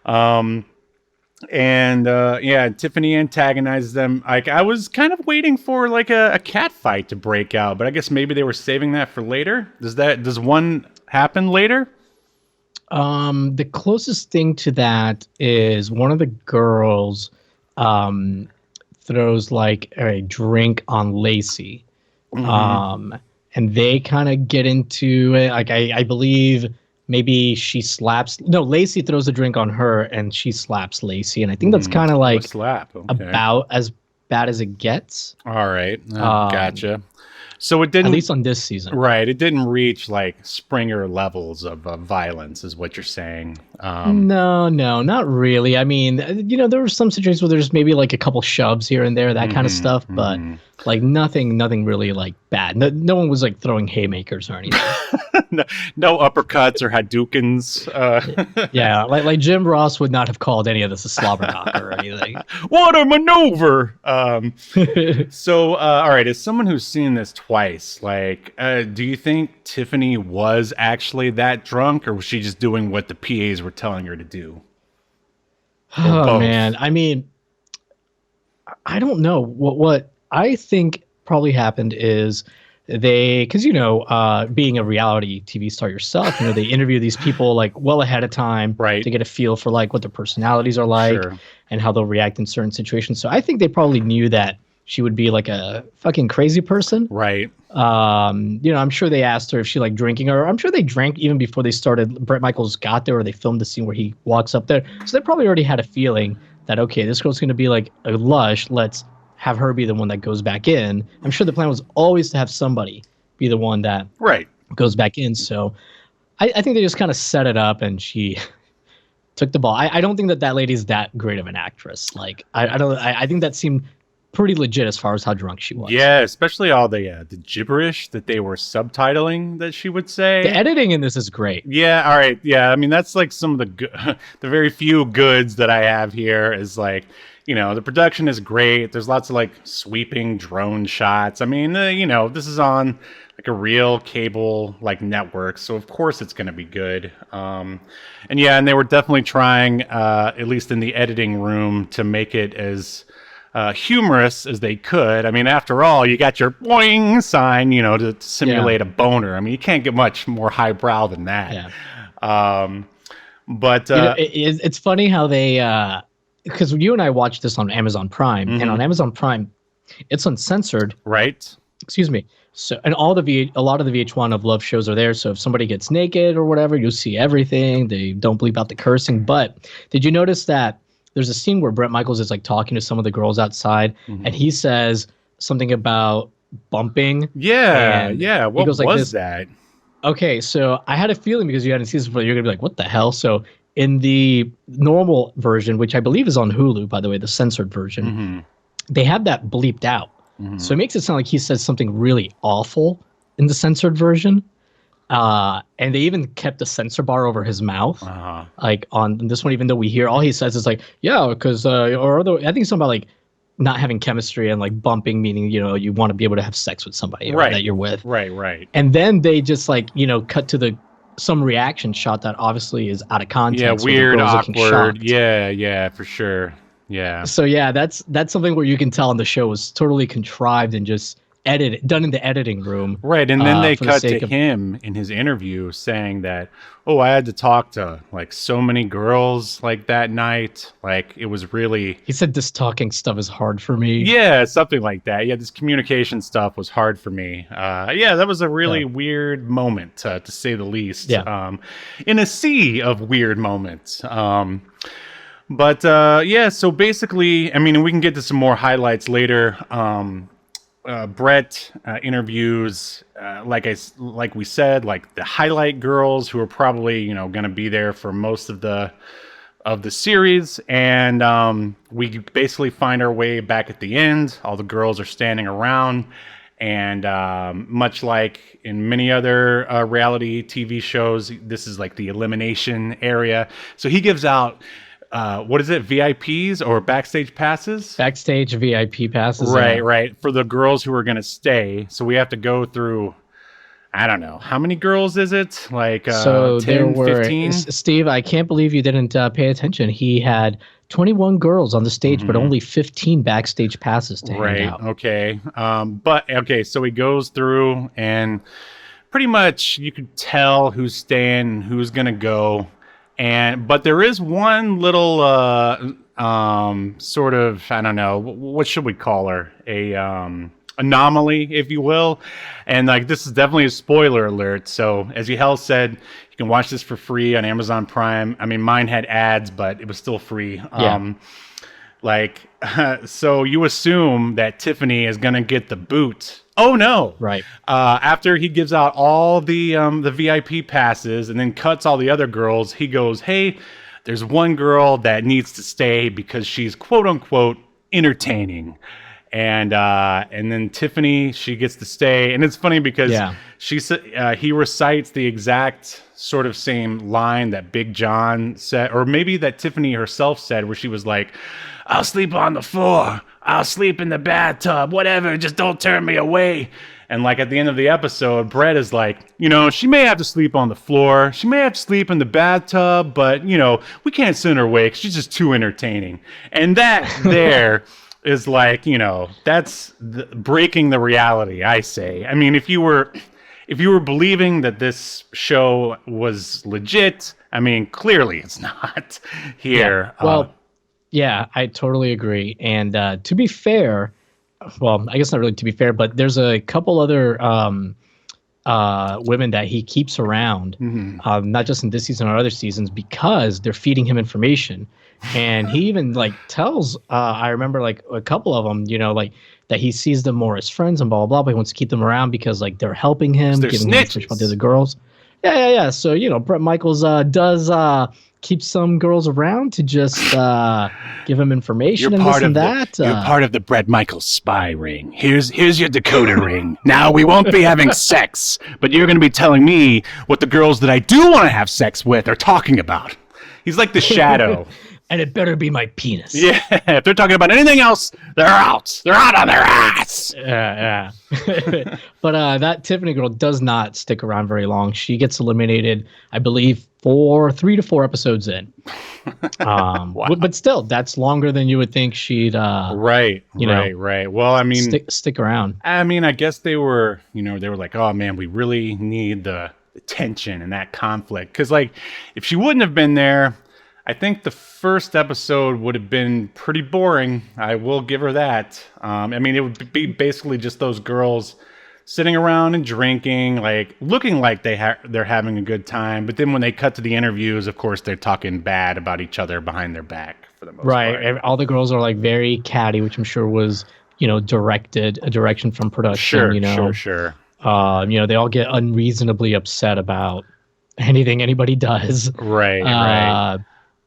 Tiffany antagonizes them. Like, I was kind of waiting for like a cat fight to break out, but I guess maybe they were saving that for later. Does one happen later? The closest thing to that is one of the girls throws like a drink on Lacey. And they kind of get into it. Like, I believe maybe Lacey throws a drink on her and she slaps Lacey. And I think that's kind of like about as bad as it gets. All right. Gotcha. So it didn't, at least on this season. Right. It didn't reach like Springer levels of violence is what you're saying. No, not really. I mean, there were some situations where there's maybe like a couple shoves here and there, that kind of stuff, but like nothing really like bad. No one was like throwing haymakers or anything. no uppercuts or Hadoukens. Yeah, like Jim Ross would not have called any of this a slobber knocker or anything. What a maneuver! So, all right, as someone who's seen this twice, like, do you think Tiffany was actually that drunk, or was she just doing what the PAs were telling her to do? Oh man, I mean, I don't know. What I think probably happened is because being a reality TV star yourself, they interview these people like well ahead of time, right, to get a feel for like what their personalities are like and how they'll react in certain situations. So I think they probably knew that she would be like a fucking crazy person, right? I'm sure they asked her if she liked drinking, or I'm sure they drank even before they started. Bret Michaels got there, or they filmed the scene where he walks up there, so they probably already had a feeling that, okay, this girl's going to be like a lush. Let's have her be the one that goes back in. I'm sure the plan was always to have somebody be the one that goes back in. So I think they just kind of set it up, and she took the ball. I don't think that lady's that great of an actress. Like, I think that seemed pretty legit as far as how drunk she was. Yeah, especially all the gibberish that they were subtitling that she would say. The editing in this is great. Yeah, all right. Yeah, I mean, that's like some of the very few goods that I have here is like, the production is great. There's lots of like sweeping drone shots. I mean, this is on like a real cable like network, so of course it's going to be good. And they were definitely trying, at least in the editing room, to make it as humorous as they could. I mean, after all, you got your boing sign, to simulate a boner. I mean, you can't get much more highbrow than that. Yeah. But it's funny how they, because you and I watched this on Amazon Prime, and on Amazon Prime, it's uncensored. Right. Excuse me. So, and a lot of the VH1 of love shows are there. So if somebody gets naked or whatever, you'll see everything. They don't bleep out the cursing. But did you notice that there's a scene where Bret Michaels is like talking to some of the girls outside, and he says something about bumping? Yeah, yeah. What was that? Okay, so I had a feeling, because you hadn't seen this before, you're gonna be like, "What the hell?" So in the normal version, which I believe is on Hulu, by the way, the censored version, they have that bleeped out. So it makes it sound like he says something really awful in the censored version. And they even kept the censor bar over his mouth. Like on this one, even though we hear all he says is like, yeah, because, I think it's something about like not having chemistry and like bumping, meaning, you want to be able to have sex with somebody that you're with. Right. And then they just like, cut to some reaction shot that obviously is out of context. Yeah, weird, awkward. Yeah, for sure. Yeah. So yeah, that's something where you can tell on the show was totally contrived and just done in the editing room. Right, and then they cut to him in his interview saying that, oh, I had to talk to like so many girls like that night. Like it was really. He said this talking stuff is hard for me. Yeah, something like that. Yeah, this communication stuff was hard for me. That was a really weird moment, to say the least. Yeah. In a sea of weird moments. So basically, I mean, we can get to some more highlights later. Bret interviews, like we said, like the highlight girls who are probably, going to be there for most of the series. And we basically find our way back at the end. All the girls are standing around. And much like in many other reality TV shows, this is like the elimination area. So he gives out what is it, VIPs or backstage passes? Backstage VIP passes. Right. For the girls who are going to stay. So we have to go through, I don't know. How many girls is it? Like 10, there were, 15? Steve, I can't believe you didn't pay attention. He had 21 girls on the stage, but only 15 backstage passes to hand out. Okay. So he goes through, and pretty much you could tell who's staying and who's going to go. But there is one little sort of, I don't know, what should we call her? Anomaly, if you will. And like, this is definitely a spoiler alert. So as Yahel said, you can watch this for free on Amazon Prime. I mean, mine had ads, but it was still free. So you assume that Tiffany is going to get the boot. Oh no! Right. After he gives out all the VIP passes and then cuts all the other girls, he goes, "Hey, there's one girl that needs to stay because she's quote unquote entertaining." And then Tiffany, she gets to stay, and it's funny because he recites the exact sort of same line that Big John said, or maybe that Tiffany herself said, where she was like, "I'll sleep on the floor. I'll sleep in the bathtub, whatever, just don't turn me away." And like at the end of the episode, Bret is like, she may have to sleep on the floor, she may have to sleep in the bathtub, but, we can't send her away because she's just too entertaining. And that there is like, that's breaking the reality, I say. I mean, if you were believing that this show was legit, I mean, clearly it's not here. Yeah. Well, yeah, I totally agree. And to be fair, well, I guess not really to be fair, but there's a couple other women that he keeps around, not just in this season or other seasons, because they're feeding him information. And he even like tells, I remember like a couple of them, like that he sees them more as friends and blah, blah, blah, but he wants to keep them around because like they're helping him, giving him information about the other girls. Yeah. So, Bret Michaels does keep some girls around to just give him information and this and that. You're part of the Bret Michaels spy ring. Here's your decoder ring. Now, we won't be having sex, but you're going to be telling me what the girls that I do want to have sex with are talking about. He's like the Shadow. And it better be my penis. Yeah, if they're talking about anything else, they're out. They're out on their ass. Yeah. But that Tiffany girl does not stick around very long. She gets eliminated, I believe, 3 to 4 episodes in. Wow. But still, that's longer than you would think she'd. Right. Well, I mean, stick around. I mean, I guess they were, they were like, oh man, we really need the tension and that conflict, because like, if she wouldn't have been there, I think the first episode would have been pretty boring. I will give her that. I mean, it would be basically just those girls sitting around and drinking, like looking like they're having a good time. But then when they cut to the interviews, of course, they're talking bad about each other behind their back for the most part. Right. All the girls are like very catty, which I'm sure was, a direction from production. Sure. They all get unreasonably upset about anything anybody does. Right.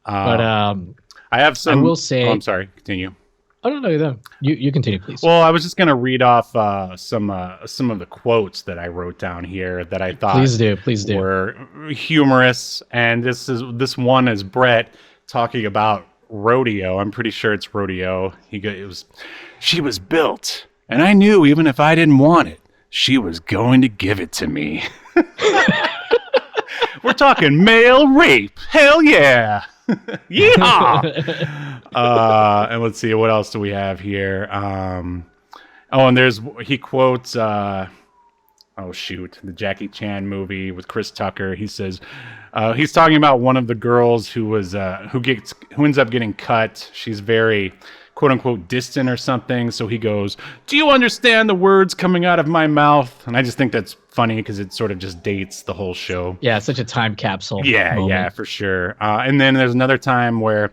But I have some. I will say. Oh, I'm sorry. Continue. Oh no. You continue, please. Well, I was just gonna read off some of the quotes that I wrote down here that I thought please do were humorous, and this one is Bret talking about rodeo. I'm pretty sure it's rodeo. She was built, and I knew even if I didn't want it, she was going to give it to me. We're talking male rape. Hell yeah. Yeehaw! And let's see, what else do we have here? And he quotes the Jackie Chan movie with Chris Tucker. He says he's talking about one of the girls who ends up getting cut. She's very quote unquote distant or something. So he goes, "Do you understand the words coming out of my mouth?" And I just think that's funny because it sort of just dates the whole show. Yeah, it's such a time capsule. Yeah, for sure. And then there's another time where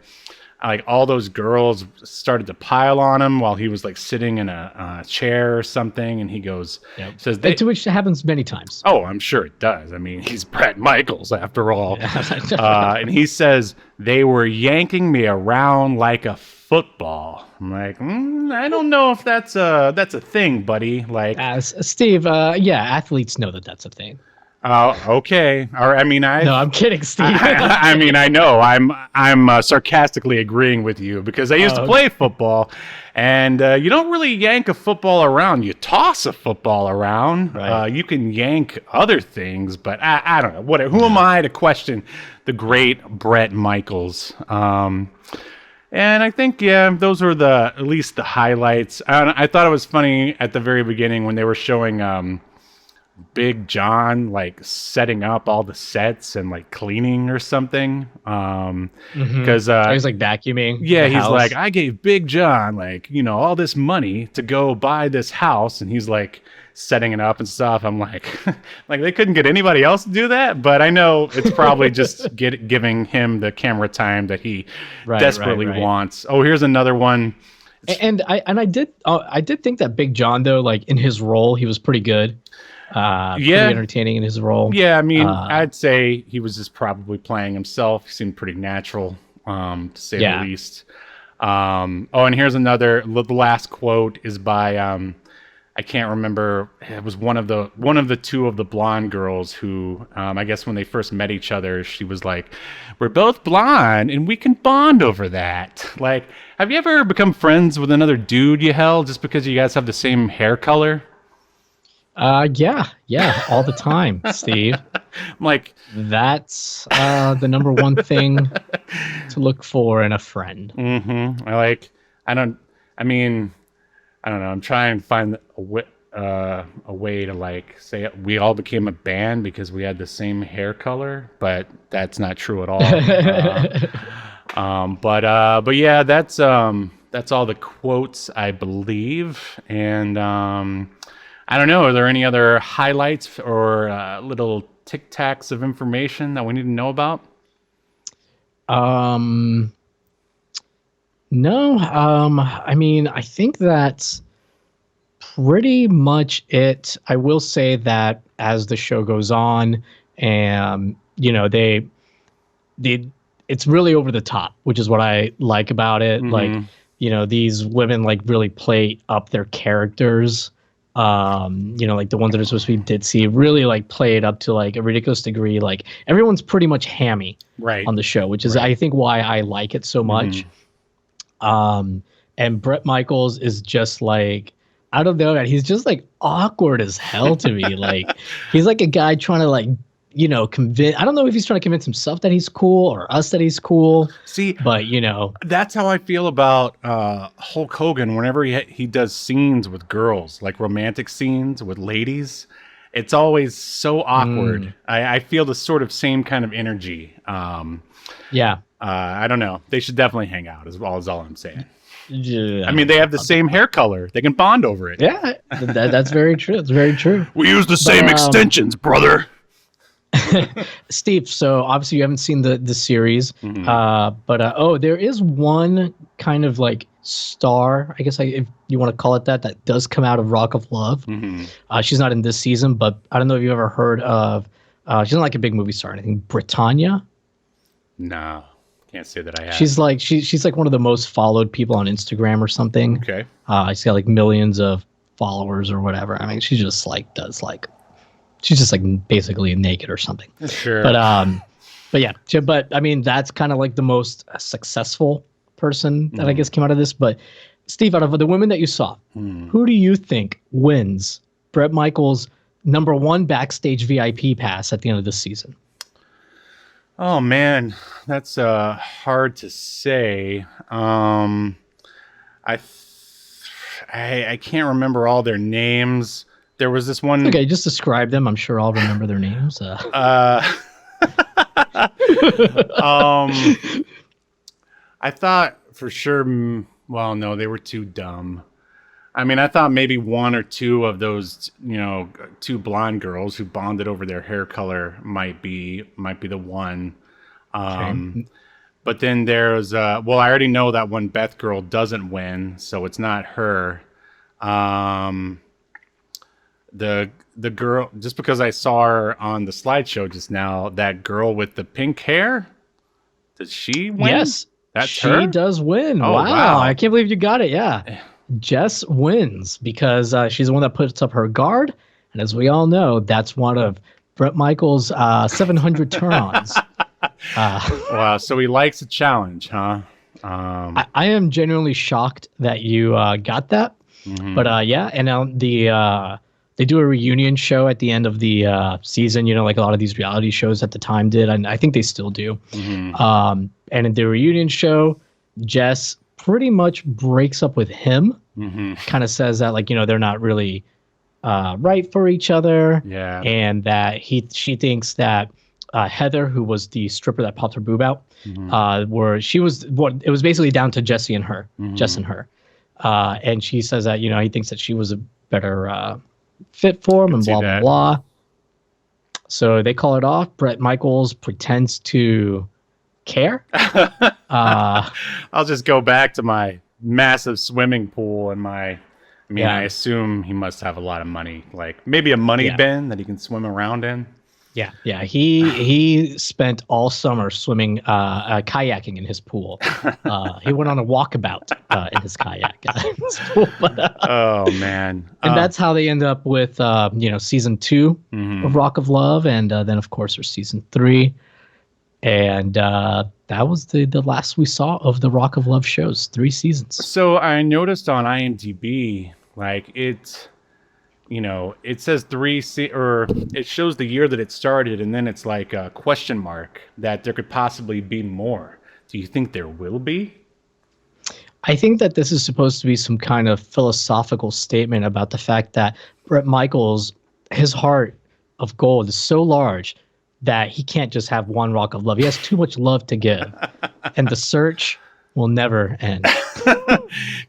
like all those girls started to pile on him while he was like sitting in a chair or something, and he goes, says, to which happens many times. Oh, I'm sure it does. I mean, he's Bret Michaels after all. And he says they were yanking me around like a football. I'm like, I don't know if that's a thing, buddy. Like, Steve, athletes know that that's a thing. Okay. All right. I mean, no, I'm kidding, Steve. I mean, I know. I'm sarcastically agreeing with you because I used to play football, and you don't really yank a football around. You toss a football around. Right. You can yank other things, but I don't know. Who am I to question the great Bret Michaels? And I think, those were at least the highlights. I thought it was funny at the very beginning when they were showing Big John like setting up all the sets and like cleaning or something. Because he's like vacuuming. Yeah, he's house. Like, I gave Big John like, all this money to go buy this house, and he's like setting it up and stuff. I'm like, like they couldn't get anybody else to do that, but I know it's probably just giving him the camera time that he desperately wants. Oh, here's another one. And I did think that Big John though, like in his role, he was pretty good. Pretty entertaining in his role. Yeah, I mean, I'd say he was just probably playing himself. He seemed pretty natural, to say the least. And here's another. The last quote is by I can't remember. It was one of the two of the blonde girls who, I guess when they first met each other, she was like, "We're both blonde and we can bond over that." Like, have you ever become friends with another dude, Yahel, just because you guys have the same hair color? Yeah, all the time, Steve. I'm like, that's the number one thing to look for in a friend. Mm-hmm. I don't know. I'm trying to find a way to like say we all became a band because we had the same hair color, but that's not true at all. But yeah, that's all the quotes, I believe, and I don't know. Are there any other highlights or little tic tacs of information that we need to know about? No. I mean, I think that's pretty much it. I will say that as the show goes on, and it's really over the top, which is what I like about it. Like, these women like really play up their characters. Like the ones that are supposed to be ditzy really like play it up to like a ridiculous degree. Like everyone's pretty much hammy on the show, which is I think why I like it so much. And Bret Michaels is just like, I don't know, man, he's just like awkward as hell to me. Like he's like a guy trying to like, convince. I don't know if he's trying to convince himself that he's cool or us that he's cool. See, but that's how I feel about Hulk Hogan. Whenever he does scenes with girls, like romantic scenes with ladies, it's always so awkward. I feel the sort of same kind of energy. I don't know. They should definitely hang out. Is all I'm saying. Yeah, I mean, they have the same hair color. They can bond over it. Yeah, that's very true. It's very true. We use the same extensions, brother. Steve, so obviously you haven't seen the series, but there is one kind of like star, I guess if you want to call it that does come out of Rock of Love. She's not in this season, but I don't know if you've ever heard of, she's not like a big movie star or anything, Britannia. No, can't say that I have. She's like one of the most followed people on Instagram or something. Okay. She's got like millions of followers or whatever. I mean, she just like she's just like basically naked or something. Sure. But yeah, but I mean, that's kind of like the most successful person that I guess came out of this. But Steve, out of the women that you saw, who do you think wins Bret Michaels' #1 backstage VIP pass at the end of this season? Oh man, that's hard to say. I can't remember all their names. There was this one. Okay, just describe them. I'm sure I'll remember their names. I thought for sure. Well, no, they were too dumb. I mean, I thought maybe one or two of those, two blonde girls who bonded over their hair color might be the one. Okay. But then there's I already know that one Beth girl doesn't win, so it's not her. The girl, just because I saw her on the slideshow just now, that girl with the pink hair, does she win? Yes, that's her. She does win. Oh, wow, I can't believe you got it. Yeah, Jess wins because she's the one that puts up her guard, and as we all know, that's one of Bret Michaels' 700 turn-ons. Wow, so he likes a challenge, huh? I am genuinely shocked that you got that, but yeah, and now they do a reunion show at the end of the season, like a lot of these reality shows at the time did, and I think they still do. And in the reunion show, Jess pretty much breaks up with him, kind of says that, like, they're not really right for each other, and that she thinks that Heather, who was the stripper that popped her boob out, it was basically down to Jess and her, and she says that, he thinks that she was a better fit for him and blah, blah, blah. So they call it off. Bret Michaels pretends to care. I'll just go back to my massive swimming pool and I assume he must have a lot of money, like maybe a money bin that he can swim around in. Yeah. He spent all summer swimming, kayaking in his pool. He went on a walkabout in his kayak. Oh man! And that's how they end up with season 2 of Rock of Love, and then of course there's season 3, and that was the last we saw of the Rock of Love shows. 3 seasons. So I noticed on IMDb, like it says 3 or it shows the year that it started, and then it's like a question mark that there could possibly be more. Do you think there will be? I think that this is supposed to be some kind of philosophical statement about the fact that Bret Michaels, his heart of gold is so large that he can't just have one Rock of Love. He has too much love to give. And the search will never end.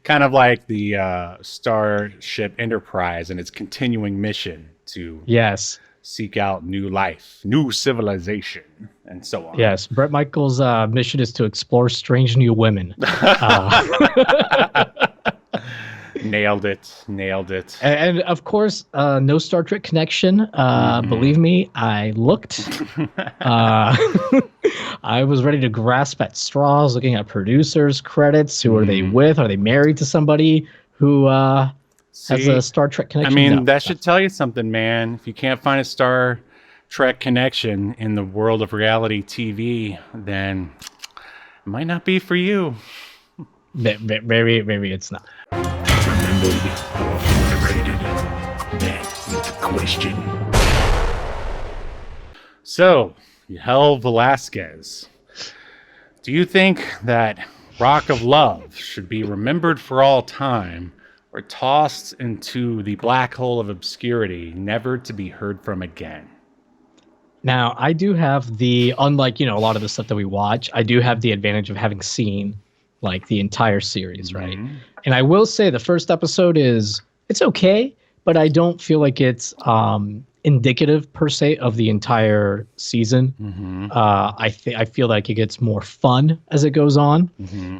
Kind of like the Starship Enterprise and its continuing mission to Yes. seek out new life, new civilization, and so on. Yes. Bret Michaels' mission is to explore strange new women. Nailed it. And of course, no Star Trek connection. Believe me, I looked. I was ready to grasp at straws, looking at producers' credits. Who are they with? Are they married to somebody who has a Star Trek connection? I mean, No. that should tell you something, man. If you can't find a Star Trek connection in the world of reality TV, then it might not be for you. Maybe it's not. Remembered or underrated? That is the question. So, Yahel Velazquez, do you think that Rock of Love should be remembered for all time or tossed into the black hole of obscurity, never to be heard from again? Now, I do have unlike, a lot of the stuff that we watch, I do have the advantage of having seen like the entire series, right? And I will say the first episode it's okay, but I don't feel like it's indicative per se of the entire season. I feel like it gets more fun as it goes on,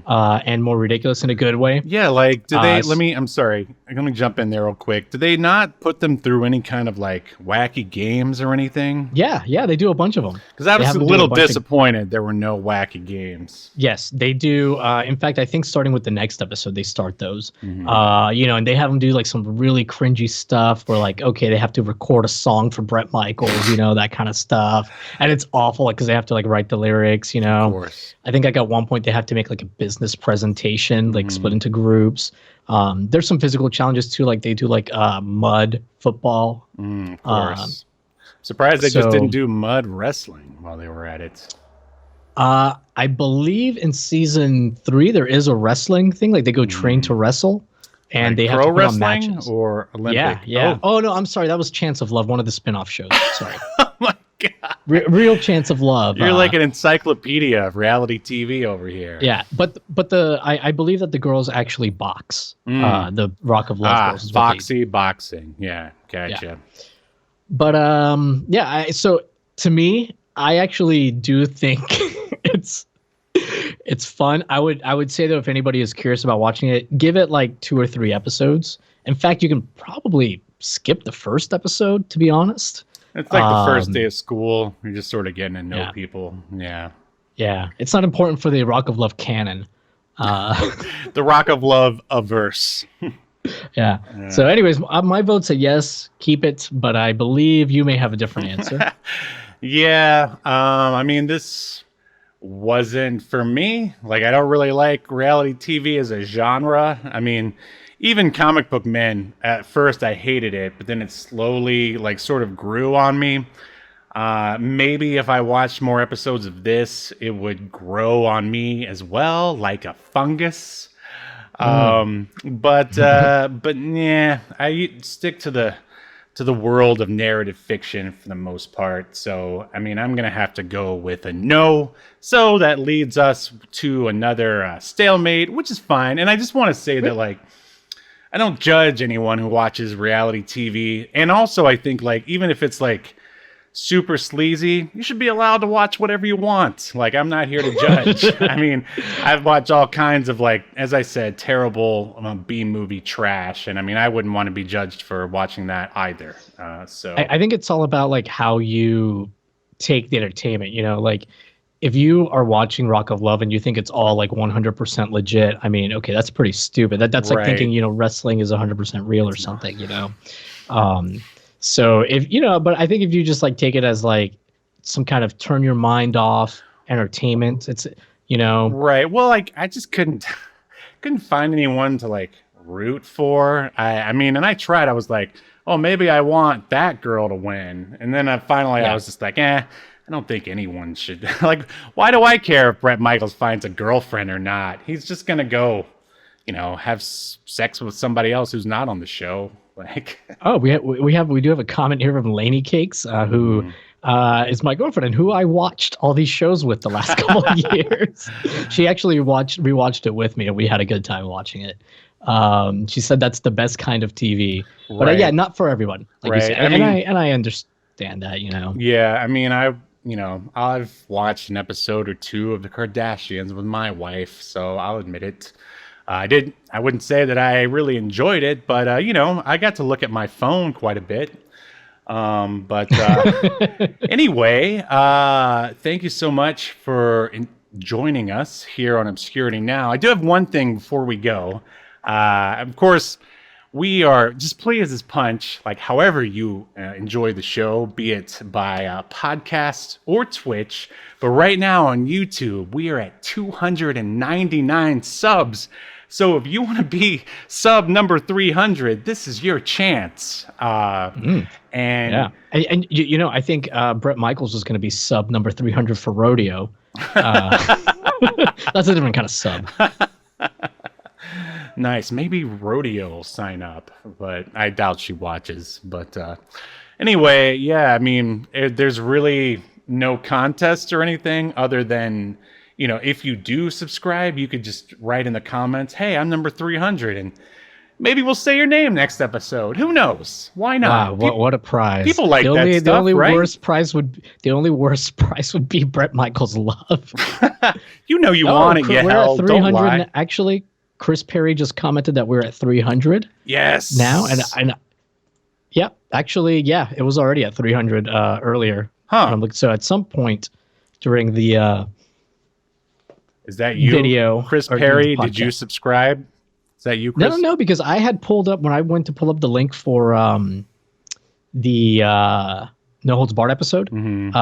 and more ridiculous in a good way. Yeah, like I'm sorry, I'm gonna jump in there real quick. Do they not put them through any kind of like wacky games or anything? Yeah, they do a bunch of them. Because I was a little disappointed there were no wacky games. Yes, they do. In fact, I think starting with the next episode, they start those. And they have them do like some really cringy stuff where like, okay, they have to record a song for Bret Michaels, that kind of stuff. And it's awful because they have to like write the lyrics, Of course. I think like at one point they have to make like a business presentation, like split into groups. There's some physical challenges too, like they do like mud football. Of course. Surprised they just didn't do mud wrestling while they were at it. I believe in season 3 there is a wrestling thing, like they go train to wrestle. And like they have pro to put on wrestling matches. Or Olympic? Yeah. Oh, no, I'm sorry. That was Chance of Love, one of the spin-off shows. Sorry. Oh my God. Real Chance of Love. You're like an encyclopedia of reality TV over here. Yeah, but I believe that the girls actually box. The Rock of Love girls. Boxing. Yeah, gotcha. Yeah. But so to me, I actually do think it's fun. I would say though, if anybody is curious about watching it, give it like 2 or 3 episodes. In fact, you can probably skip the first episode, to be honest. It's like the first day of school. You're just sort of getting to know people. Yeah. Yeah. It's not important for the Rock of Love canon. The Rock of Love averse. Yeah. So anyways, my vote's a yes, keep it, but I believe you may have a different answer. Yeah. I mean, this wasn't for me. Like, I don't really like reality TV as a genre. I mean, even Comic Book Men, at first I hated it, but then it slowly like sort of grew on me. Maybe if I watched more episodes of this, it would grow on me as well, like a fungus. But yeah, I stick to the world of narrative fiction for the most part. So, I mean, I'm going to have to go with a no. So that leads us to another stalemate, which is fine. And I just want to say that, like, I don't judge anyone who watches reality TV. And also, I think, like, even if it's, like, super sleazy, you should be allowed to watch whatever you want. Like, I'm not here to judge. I mean, I've watched all kinds of, like, as I said, terrible B-movie trash. And I mean, I wouldn't want to be judged for watching that either. So I think it's all about like how you take the entertainment, like if you are watching Rock of Love and you think it's all like 100% legit, I mean, okay, that's pretty stupid. That's like thinking, wrestling is 100% real or something, So if, but I think if you just like take it as like some kind of turn your mind off entertainment, it's, Right. Well, like I just couldn't find anyone to like root for. I mean, and I tried, I was like, oh, maybe I want that girl to win. And then I was just like, I don't think anyone should. Like, why do I care if Bret Michaels finds a girlfriend or not? He's just going to go, have sex with somebody else who's not on the show. Like, oh, we do have a comment here from Laney Cakes, who is my girlfriend, and who I watched all these shows with the last couple of years. She actually rewatched it with me, and we had a good time watching it. She said that's the best kind of TV, but yeah, not for everyone. Like you said. I understand that, Yeah, I mean, I've watched an episode or two of the Kardashians with my wife, so I'll admit it. I wouldn't say that I really enjoyed it, but I got to look at my phone quite a bit. Anyway, thank you so much for joining us here on Obscurity Now. I do have one thing before we go. Of course, we are just pleased as punch, like however you enjoy the show, be it by podcast or Twitch. But right now on YouTube, we are at 299 subs. So if you want to be sub number 300, this is your chance. And I think Bret Michaels is going to be sub number 300 for Rodeo. That's a different kind of sub. Nice. Maybe Rodeo will sign up, but I doubt she watches. But anyway, yeah, I mean, there's really no contest or anything other than, if you do subscribe, you could just write in the comments, hey, I'm number 300, and maybe we'll say your name next episode. Who knows? Why not? Wow, what a prize. People like that stuff, the only right? worst prize would be Bret Michaels' love. You want it, Yahel. Don't lie. Actually, Chris Perry just commented that we're at 300. Yes. Now, and yeah, actually, yeah, it was already at 300 earlier. Huh. So at some point during the is that you, video, Chris Perry? Did you subscribe? Is that you, Chris? No, because I had pulled up when I went to pull up the link for the No Holds Barred episode. Mm-hmm.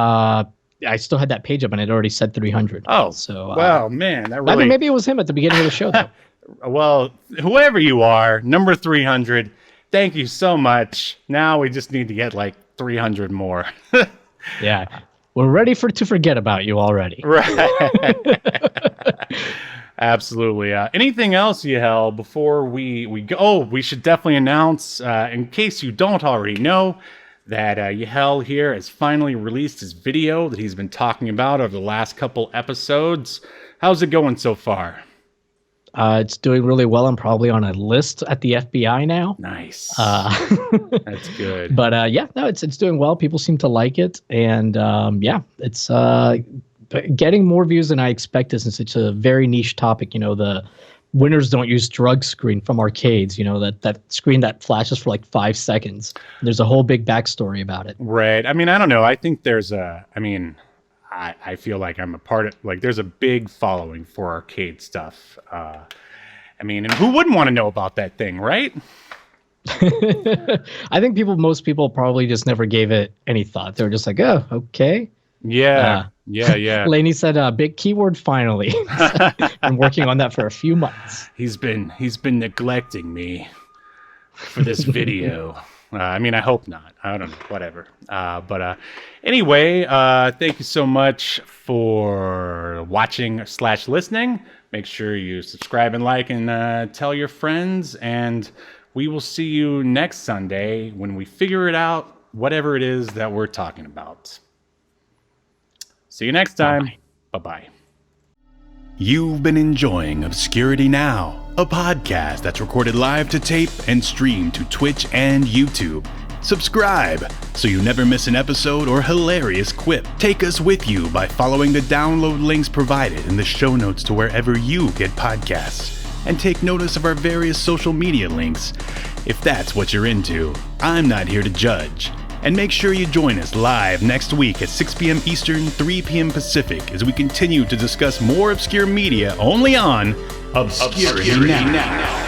I still had that page up, and it already said 300. Oh, so wow, man, that really. I mean, maybe it was him at the beginning of the show, though. Well, whoever you are, number 300. Thank you so much. Now we just need to get like 300 more. Yeah. We're ready to forget about you already. Right. Absolutely. Anything else, Yahel, before we go? Oh, we should definitely announce, in case you don't already know, that Yahel here has finally released his video that he's been talking about over the last couple episodes. How's it going so far? It's doing really well. I'm probably on a list at the FBI now. Nice. That's good. But it's doing well. People seem to like it, and it's getting more views than I expected since it's a very niche topic. The winners don't use drugs screen from arcades. That screen that flashes for like 5 seconds. There's a whole big backstory about it. Right. I mean, I don't know. I think there's I feel like I'm a part of, like, there's a big following for arcade stuff. And who wouldn't want to know about that thing, right? I think most people probably just never gave it any thought. They were just like, oh, okay. Yeah. Laney said, big keyword finally. Been working on that for a few months. He's been neglecting me for this video. I hope not. I don't know. Whatever. Anyway, thank you so much for watching / listening. Make sure you subscribe and like and tell your friends. And we will see you next Sunday when we figure it out, whatever it is that we're talking about. See you next time. Bye-bye. You've been enjoying Obscurity Now, a podcast that's recorded live to tape and streamed to Twitch and YouTube. Subscribe so you never miss an episode or hilarious quip. Take us with you by following the download links provided in the show notes to wherever you get podcasts. And take notice of our various social media links. If that's what you're into, I'm not here to judge. And make sure you join us live next week at 6 p.m. Eastern, 3 p.m. Pacific as we continue to discuss more obscure media only on Obscurity Now.